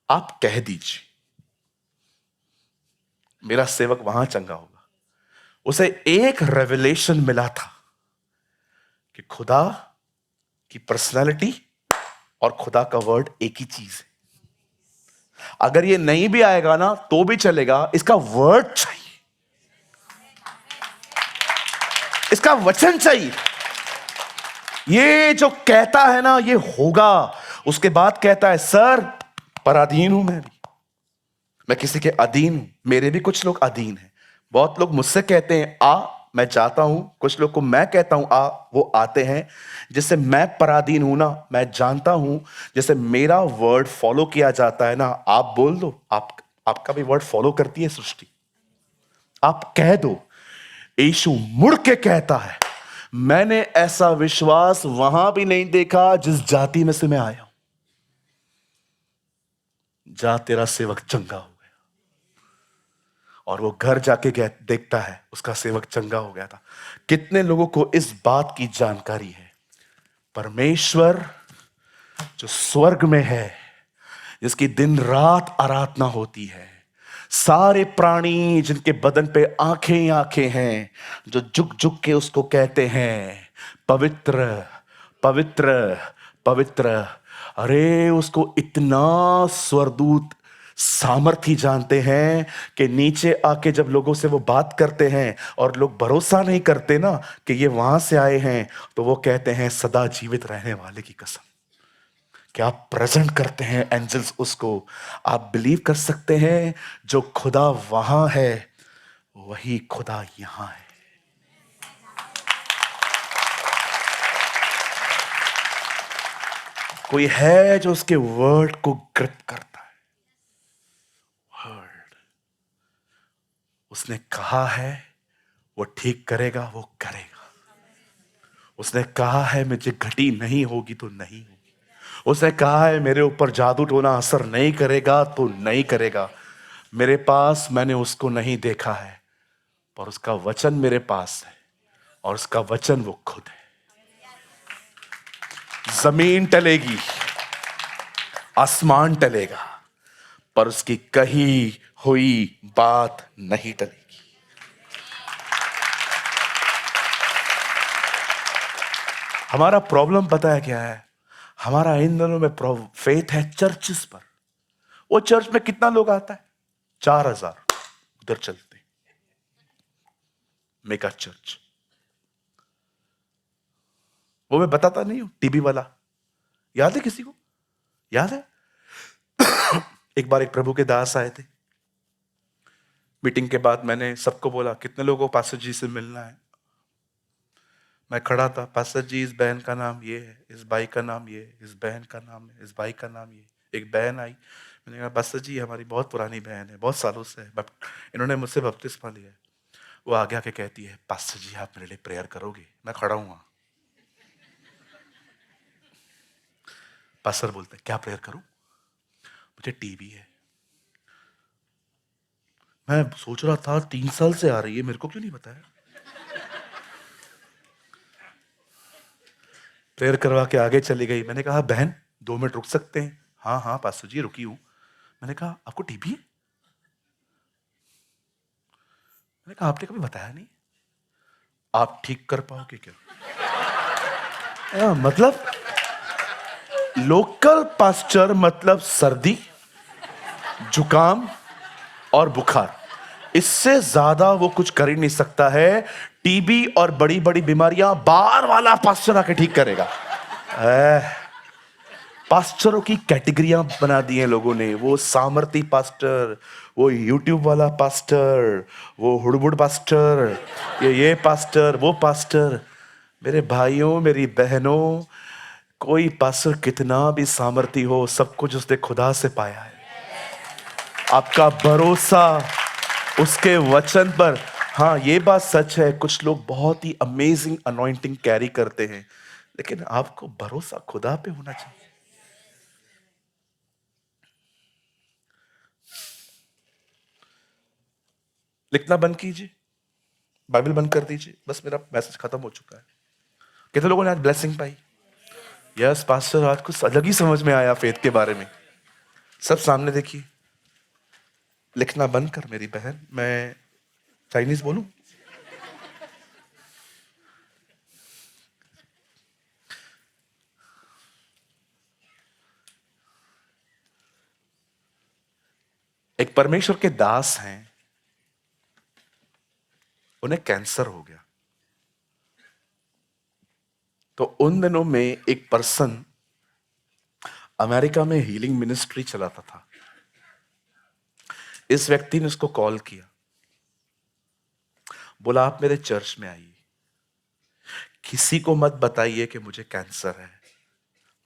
आप कह दीजिए, मेरा सेवक वहां चंगा होगा। उसे एक रेवलेशन मिला था कि खुदा की पर्सनालिटी और खुदा का वर्ड एक ही चीज है। अगर ये नहीं भी आएगा ना तो भी चलेगा, इसका वर्ड चाहिए, इसका वचन चाहिए। ये जो कहता है ना ये होगा। उसके बाद कहता है सर पराधीन हूं मैं किसी के अधीन हूं। मेरे भी कुछ लोग अधीन हैं। बहुत लोग मुझसे कहते हैं आ, मैं जाता हूं। कुछ लोग को मैं कहता हूं आ, वो आते हैं। जैसे मैं पराधीन हूं ना, मैं जानता हूं जैसे मेरा वर्ड फॉलो किया जाता है ना, आप बोल दो, आपका भी वर्ड फॉलो करती है सृष्टि। आप कह दो। यीशु मुड़ के कहता है मैंने ऐसा विश्वास वहां भी नहीं देखा जिस जाति में से मैं आया हूं। जा तेरा सेवक चंगा हो गया। और वो घर जाके देखता है उसका सेवक चंगा हो गया था। कितने लोगों को इस बात की जानकारी है? परमेश्वर जो स्वर्ग में है, जिसकी दिन रात आराधना होती है, सारे प्राणी जिनके बदन पे आंखें ही आंखें हैं, जो झुक झुक के उसको कहते हैं पवित्र पवित्र पवित्र। अरे उसको इतना स्वर्गदूत सामर्थी जानते हैं कि नीचे आके जब लोगों से वो बात करते हैं और लोग भरोसा नहीं करते ना कि ये वहां से आए हैं, तो वो कहते हैं सदा जीवित रहने वाले की कसम। क्या प्रेजेंट करते हैं एंजल्स उसको। आप बिलीव कर सकते हैं जो खुदा वहां है वही खुदा यहां है। कोई है जो उसके वर्ड को ग्रिप करता है। वर्ड उसने कहा है वो ठीक करेगा, वो करेगा। उसने कहा है मुझे घटी नहीं होगी तो नहीं होगी। उसने कहा है मेरे ऊपर जादू टोना असर नहीं करेगा तो नहीं करेगा। मेरे पास मैंने उसको नहीं देखा है, पर उसका वचन मेरे पास है, और उसका वचन वो खुद है। जमीन टलेगी, आसमान टलेगा, पर उसकी कही हुई बात नहीं टलेगी। हमारा प्रॉब्लम पता है क्या है? हमारा इन दिनों में फेथ है चर्चेस पर। वो चर्च में कितना लोग आता है? 4000 उधर चलते मेगा चर्च। वो मैं बताता नहीं हूं, टीबी वाला याद है किसी को? याद है? एक बार एक प्रभु के दास आए थे। मीटिंग के बाद मैंने सबको बोला कितने लोगों को पास्टर जी से मिलना है। मैं खड़ा था, पास्टर जी इस बहन का नाम ये है, इस भाई का नाम ये है, इस बहन का नाम है, इस भाई का नाम ये। एक बहन आई, मैंने कहा पास्टर जी हमारी बहुत पुरानी बहन है, बहुत सालों से है, इन्होंने मुझसे बपतिस्मा लिया है। वो आगे आके कहती है पास्टर जी आप मेरे लिए प्रेयर करोगे? मैं खड़ा हूं वहां। पास्टर बोलते क्या प्रेयर करूं? मुझे टीबी है। मैं सोच रहा था 3 साल से आ रही है, मेरे को क्यों नहीं बताया? प्रेयर करवा के आगे चली गई। मैंने कहा बहन 2 मिनट रुक सकते हैं? हाँ हाँ पास्टर जी रुकी हूं। मैंने कहा आपको टीबी है? मैंने कहा आपने कभी बताया नहीं। आप ठीक कर पाओगे क्या? मतलब लोकल पास्टर मतलब सर्दी, जुकाम और बुखार, इससे ज्यादा वो कुछ कर ही नहीं सकता है। टीबी और बड़ी बड़ी बीमारियां बाहर वाला पास्टर आके ठीक करेगा। पास्टरों की कैटेगरियां बना दी हैं लोगों ने। वो सामर्थी पास्टर, वो यूट्यूब वाला पास्टर, वो हुड़बुड़ पास्टर, ये पास्टर, वो पास्टर। मेरे भाइयों मेरी बहनों, कोई पास्टर कितना भी सामर्थी हो, सब कुछ उसने खुदा से पाया है। आपका भरोसा उसके वचन पर। हाँ ये बात सच है, कुछ लोग बहुत ही अमेजिंग अनॉइंटिंग कैरी करते हैं, लेकिन आपको भरोसा खुदा पे होना चाहिए। लिखना बंद कीजिए, बाइबल बंद कर दीजिए, बस मेरा मैसेज खत्म हो चुका है। कितने लोगों ने आज ब्लेसिंग पाई? यस पास्टर आज कुछ अलग ही समझ में आया फेथ के बारे में। सब सामने देखिए। लिखना बंद कर मेरी बहन। मैं चाइनीज बोलूं? एक परमेश्वर के दास हैं, उन्हें कैंसर हो गया। तो उन दिनों में एक पर्सन अमेरिका में हीलिंग मिनिस्ट्री चलाता था। इस व्यक्ति ने उसको कॉल किया, बोला आप मेरे चर्च में आइए, किसी को मत बताइए कि मुझे कैंसर है,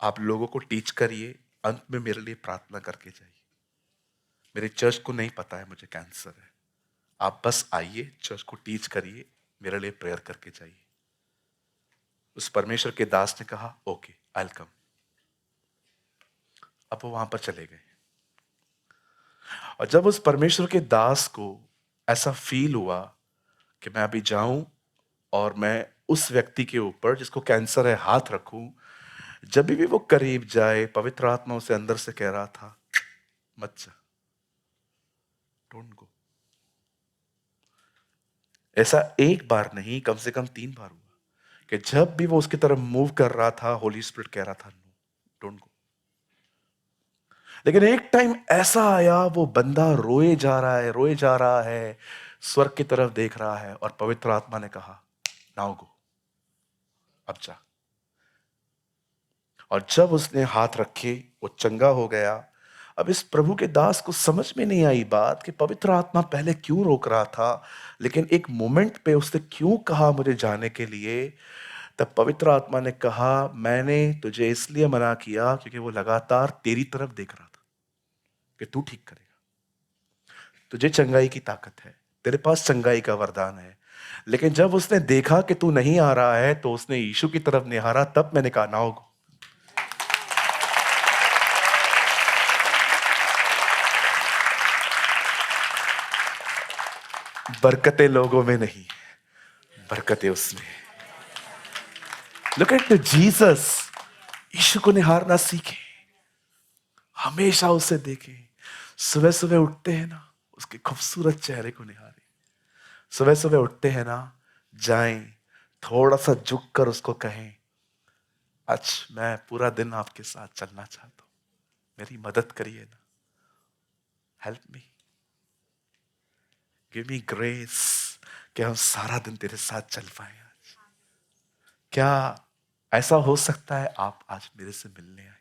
आप लोगों को टीच करिए, अंत में मेरे लिए प्रार्थना करके जाइए। मेरे चर्च को नहीं पता है मुझे कैंसर है, आप बस आइए, चर्च को टीच करिए, मेरे लिए प्रेयर करके जाइए। उस परमेश्वर के दास ने कहा ओके आई विल कम। अब वो वहां पर चले गए, और जब उस परमेश्वर के दास को ऐसा फील हुआ कि मैं अभी जाऊं और मैं उस व्यक्ति के ऊपर जिसको कैंसर है हाथ रखूं, जब भी वो करीब जाए, पवित्र आत्मा उसे अंदर से कह रहा था, मत जा, डोंट गो। ऐसा एक बार नहीं, कम से कम 3 बार हुआ कि जब भी वो उसकी तरफ मूव कर रहा था, होली स्पिरिट कह रहा था, नो, डोंट गो। लेकिन एक टाइम ऐसा आया, वो बंदा रोए जा रहा है, रोए जा रहा है, स्वर्ग की तरफ देख रहा है, और पवित्र आत्मा ने कहा, नाउ गो, अब जा। और जब उसने हाथ रखे, वो चंगा हो गया। अब इस प्रभु के दास को समझ में नहीं आई बात कि पवित्र आत्मा पहले क्यों रोक रहा था, लेकिन एक मोमेंट पे उसने क्यों कहा मुझे जाने के लिए। तब पवित्र आत्मा ने कहा, मैंने तुझे इसलिए मना किया क्योंकि वो लगातार तेरी तरफ देख रहा था कि तू ठीक करेगा, तुझे चंगाई की ताकत है, तेरे पास चंगाई का वरदान है। लेकिन जब उसने देखा कि तू नहीं आ रहा है, तो उसने यीशु की तरफ निहारा। तब मैंने कहा, ना होगा। बरकतें लोगों में नहीं, बरकतें उसमें। Look at Jesus. यीशु को निहारना सीखे, हमेशा उसे देखें। सुबह सुबह उठते हैं ना, उसके खूबसूरत चेहरे को निहारें। सुबह सुबह उठते हैं ना, जाएं, थोड़ा सा झुक कर उसको कहें, आज मैं पूरा दिन आपके साथ चलना चाहता हूं, मेरी मदद करिए ना, help me, give me grace, कि हम सारा दिन तेरे साथ चल पाए। आज क्या ऐसा हो सकता है आप आज मेरे से मिलने आए?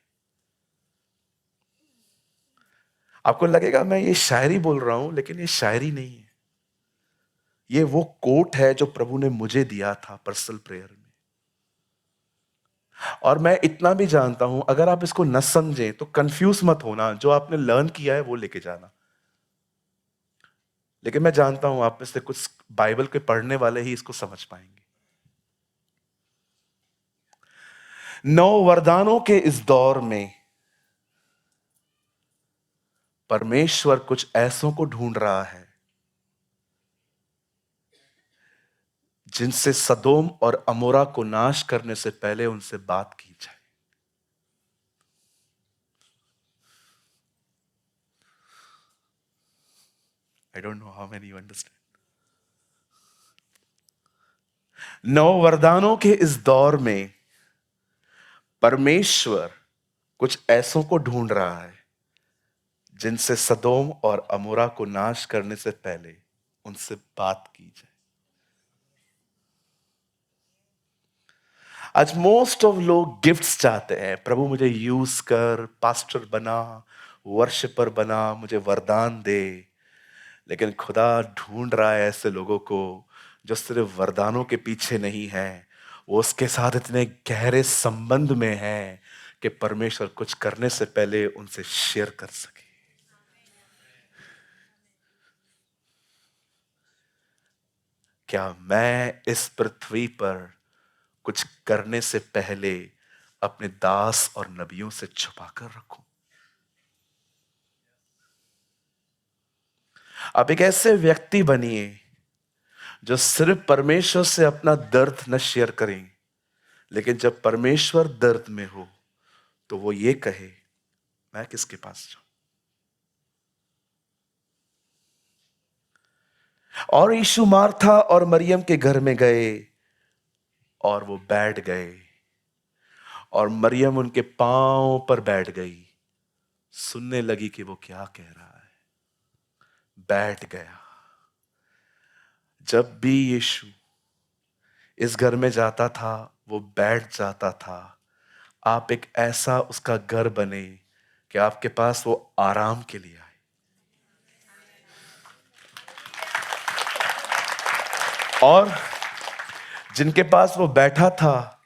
आपको लगेगा मैं ये शायरी बोल रहा हूं, लेकिन ये शायरी नहीं है। ये वो कोट है जो प्रभु ने मुझे दिया था पर्सनल प्रेयर में। और मैं इतना भी जानता हूं, अगर आप इसको न समझें तो कंफ्यूज मत होना, जो आपने लर्न किया है वो लेके जाना। लेकिन मैं जानता हूं आप में से कुछ बाइबल के पढ़ने वाले ही इसको समझ पाएंगे। 9 वरदानों के इस दौर में परमेश्वर कुछ ऐसों को ढूंढ रहा है जिनसे सदोम और अमोरा को नाश करने से पहले उनसे बात की जाए। I don't know how many you understand. 9 वरदानों के इस दौर में परमेश्वर कुछ ऐसों को ढूंढ रहा है जिनसे सदोम और अमोरा को नाश करने से पहले उनसे बात की जाए। आज मोस्ट ऑफ लोग गिफ्ट्स चाहते हैं, प्रभु मुझे यूज कर, पास्टर बना, वर्शिपर बना, मुझे वरदान दे। लेकिन खुदा ढूंढ रहा है ऐसे लोगों को जो सिर्फ वरदानों के पीछे नहीं है, वो उसके साथ इतने गहरे संबंध में है कि परमेश्वर कुछ करने से पहले उनसे शेयर कर सके। क्या मैं इस पृथ्वी पर कुछ करने से पहले अपने दास और नबियों से छुपा कर रखूं? आप एक ऐसे व्यक्ति बनिए जो सिर्फ परमेश्वर से अपना दर्द न शेयर करें, लेकिन जब परमेश्वर दर्द में हो तो वो ये कहे, मैं किसके पास जाऊं? और यीशु मार्था और मरियम के घर में गए और वो बैठ गए, और मरियम उनके पांव पर बैठ गई, सुनने लगी कि वो क्या कह रहा है, बैठ गया। जब भी यीशु इस घर में जाता था, वो बैठ जाता था। आप एक ऐसा उसका घर बने कि आपके पास वो आराम के लिए आए। और जिनके पास वो बैठा था,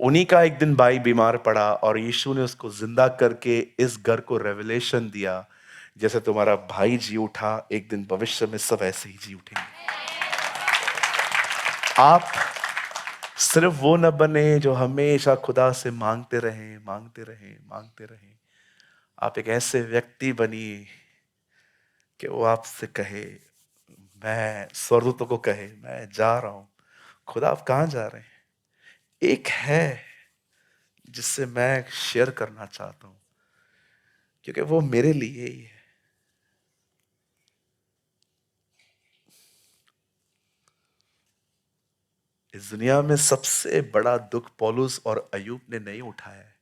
उन्हीं का एक दिन भाई बीमार पड़ा और यीशु ने उसको जिंदा करके इस घर को रेवलेशन दिया, जैसे तुम्हारा भाई जी उठा, एक दिन भविष्य में सब ऐसे ही जी उठेंगे। आप सिर्फ वो न बने जो हमेशा खुदा से मांगते रहें, मांगते रहें, मांगते रहें। आप एक ऐसे व्यक्ति बनिए कि वो आपसे कहे, मैं स्वर्गदूतों को कहे, मैं जा रहा हूं। खुदा आप कहां जा रहे हैं? एक है जिससे मैं शेयर करना चाहता हूं, क्योंकि वो मेरे लिए ही है। इस दुनिया में सबसे बड़ा दुख पौलुस और अयूब ने नहीं उठाया है।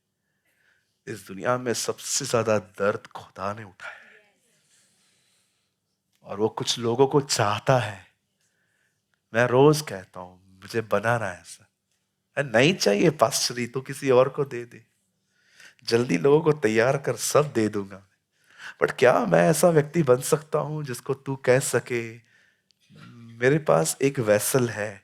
इस दुनिया में सबसे ज्यादा दर्द खुदा ने उठाया है, और वो कुछ लोगों को चाहता है। मैं रोज कहता हूं मुझे बनाना है ऐसा। नहीं चाहिए पास्टरी, तो किसी और को दे दे, जल्दी लोगों को तैयार कर, सब दे दूंगा। बट क्या मैं ऐसा व्यक्ति बन सकता हूं जिसको तू कह सके मेरे पास एक वेसल है,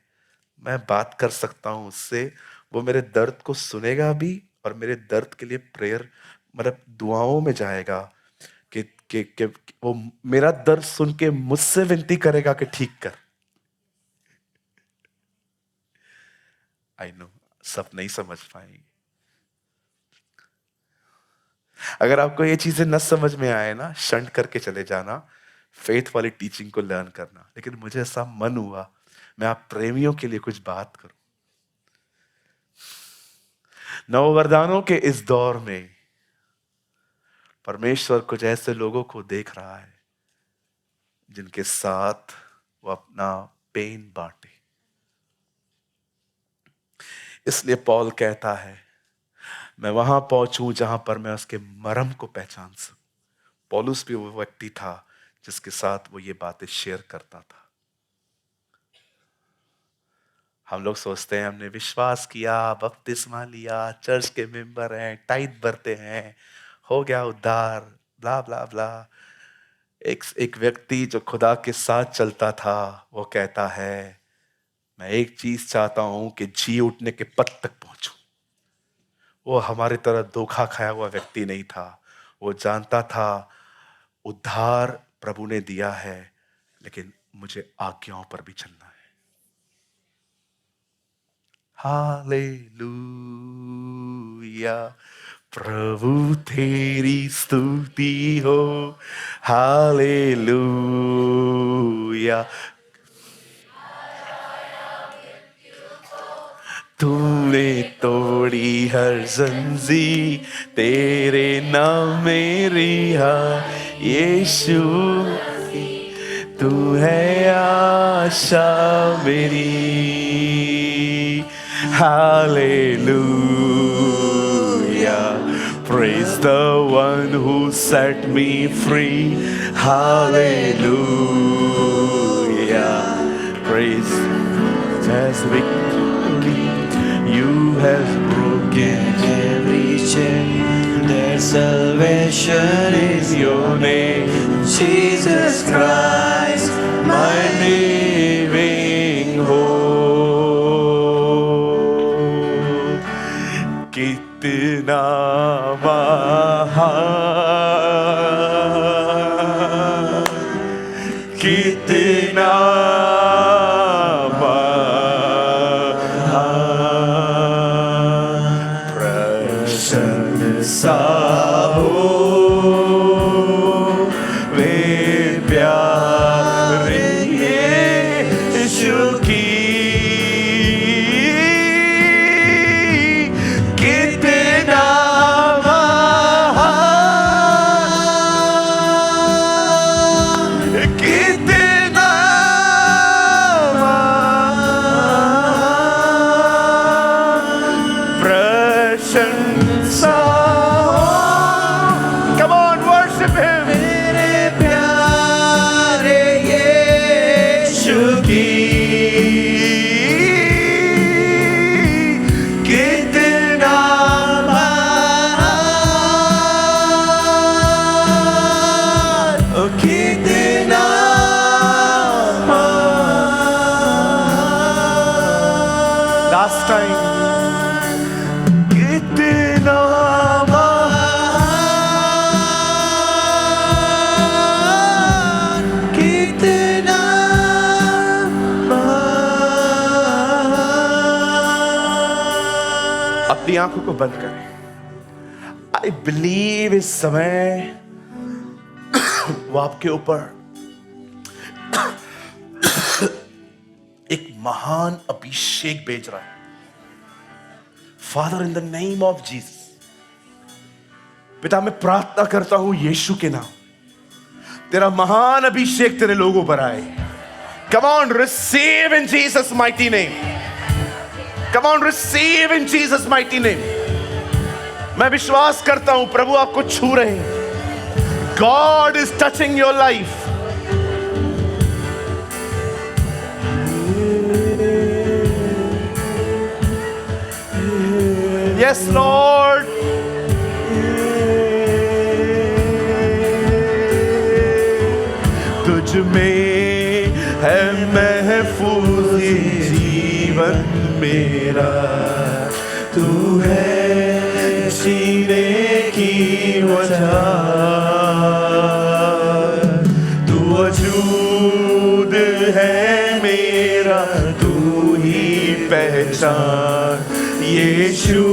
मैं बात कर सकता हूं उससे, वो मेरे दर्द को सुनेगा भी और मेरे दर्द के लिए प्रेयर, मतलब दुआओं में जाएगा कि वो मेरा दर्द सुन के मुझसे विनती करेगा कि ठीक कर। आई नो सब नहीं समझ पाएंगे। अगर आपको ये चीजें न समझ में आए ना, शंट करके चले जाना, फेथ वाली टीचिंग को लर्न करना। लेकिन मुझे ऐसा मन हुआ मैं आप प्रेमियों के लिए कुछ बात करूं। नव वरदानों के इस दौर में परमेश्वर कुछ ऐसे लोगों को देख रहा है जिनके साथ वो अपना पेन बांटे। इसलिए पौल कहता है मैं वहां पहुंचूं जहां पर मैं उसके मर्म को पहचान सकूं। पौलुस भी वो व्यक्ति था जिसके साथ वो ये बातें शेयर करता था। हम लोग सोचते हैं हमने विश्वास किया, बपतिस्मा लिया, चर्च के मेंबर हैं, टाइट भरते हैं, हो गया उद्धार, ब्ला ब्ला ब्ला। एक व्यक्ति जो खुदा के साथ चलता था वो कहता है मैं एक चीज चाहता हूं कि जी उठने के पद तक पहुंचूं। वो हमारी तरह धोखा खाया हुआ व्यक्ति नहीं था। वो जानता था उद्धार प्रभु ने दिया है, लेकिन मुझे आज्ञाओं पर भी चलना है। हालेलुया, प्रभु तेरी स्तुति हो। हालेलुया, तूने तोड़ी हर जंजीर, तेरे नाम मेरी यीशु, तू है आशा मेरी। Hallelujah, praise the one who set me free. Hallelujah, praise has victory. You have broken every chain. There's salvation in your name, Jesus Christ, my living hope. कितना महान, कितना प्रशंसा हो वे प्यारे यीशु की। कितना महान, कितना महान, प्रशंसा। Come on, worship him. मेरे प्यारे यीशु की। कितना महान, ओ कितना महान। Last time. कितना महान, कितना महान। अपनी आंखों को बंद करें। आई बिलीव इस समय वो आपके ऊपर एक महान अभिषेक भेज रहा है। Father, in the name of Jesus, पिता मैं प्रार्थना करता हूं यीशु के नाम, तेरा महान अभिषेक तेरे लोगों पर आए। Come on, receive in Jesus mighty name. Come on, receive in Jesus mighty name. मैं विश्वास करता हूं प्रभु आपको छू रहे हैं। God is touching your life. Yes Lord, तुझ में है महफूज ये जीवन मेरा, तू है जीने की वजह, तू वजूद है मेरा, तू ही पहचान यीशु,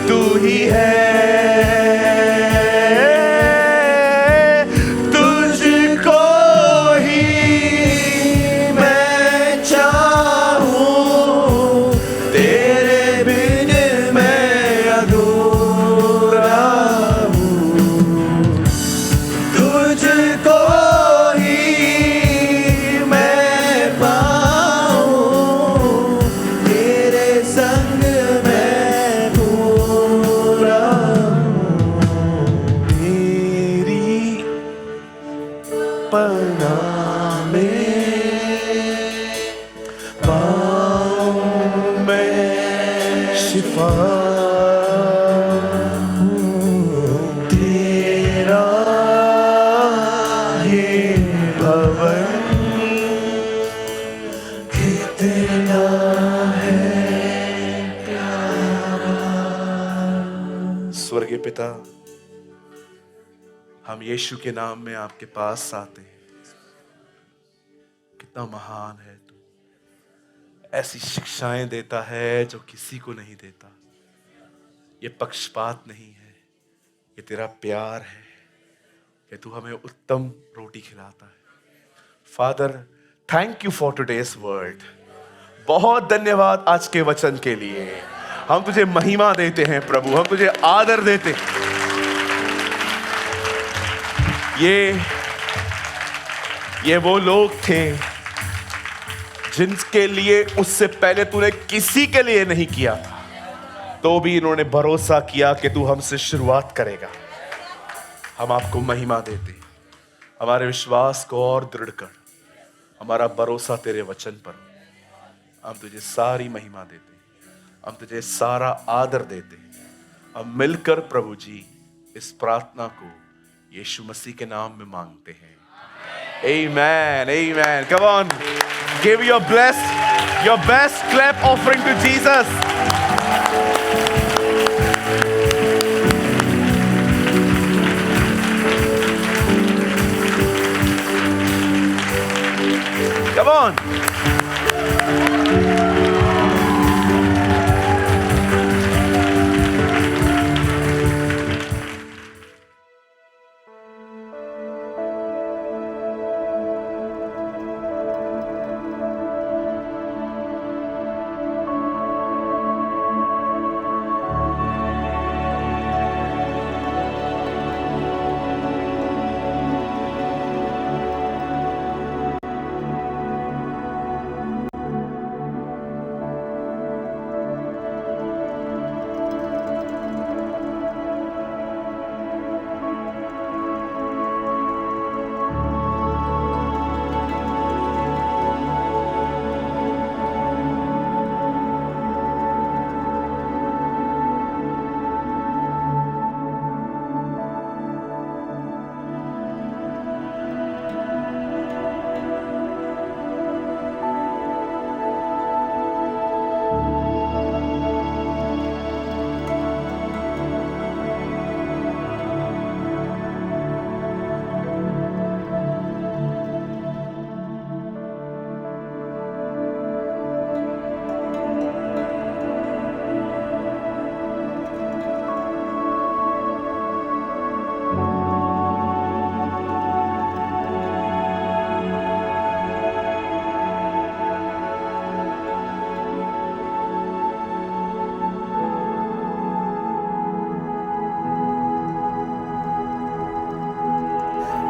तू ही है। स्वर्गीय पिता, हम यीशु के नाम में आपके पास आते हैं। कितना महान है तू, ऐसी शिक्षाएं देता है जो किसी को नहीं देता। ये पक्षपात नहीं है, ये तेरा प्यार है कि तू हमें उत्तम रोटी खिलाता है। Father, thank you for today's word. बहुत धन्यवाद आज के वचन के लिए। हम तुझे महिमा देते हैं प्रभु, हम तुझे आदर देते हैं। ये वो लोग थे जिनके लिए उससे पहले तूने किसी के लिए नहीं किया था, तो भी इन्होंने भरोसा किया कि तू हमसे शुरुआत करेगा। हम आपको महिमा देते हैं। हमारे विश्वास को और दृढ़ कर, हमारा भरोसा तेरे वचन पर। हम तुझे सारी महिमा देते हैं, हम तुझे सारा आदर देते हैं। हम मिलकर प्रभु जी इस प्रार्थना को यीशु मसीह के नाम में मांगते हैं। Amen, amen. Come on, give your best clap offering to Jesus. Come on.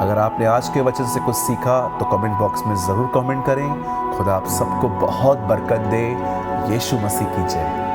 अगर आपने आज के वचन से कुछ सीखा तो कमेंट बॉक्स में ज़रूर कमेंट करें। खुदा आप सबको बहुत बरकत दे। यीशु मसीह की जय।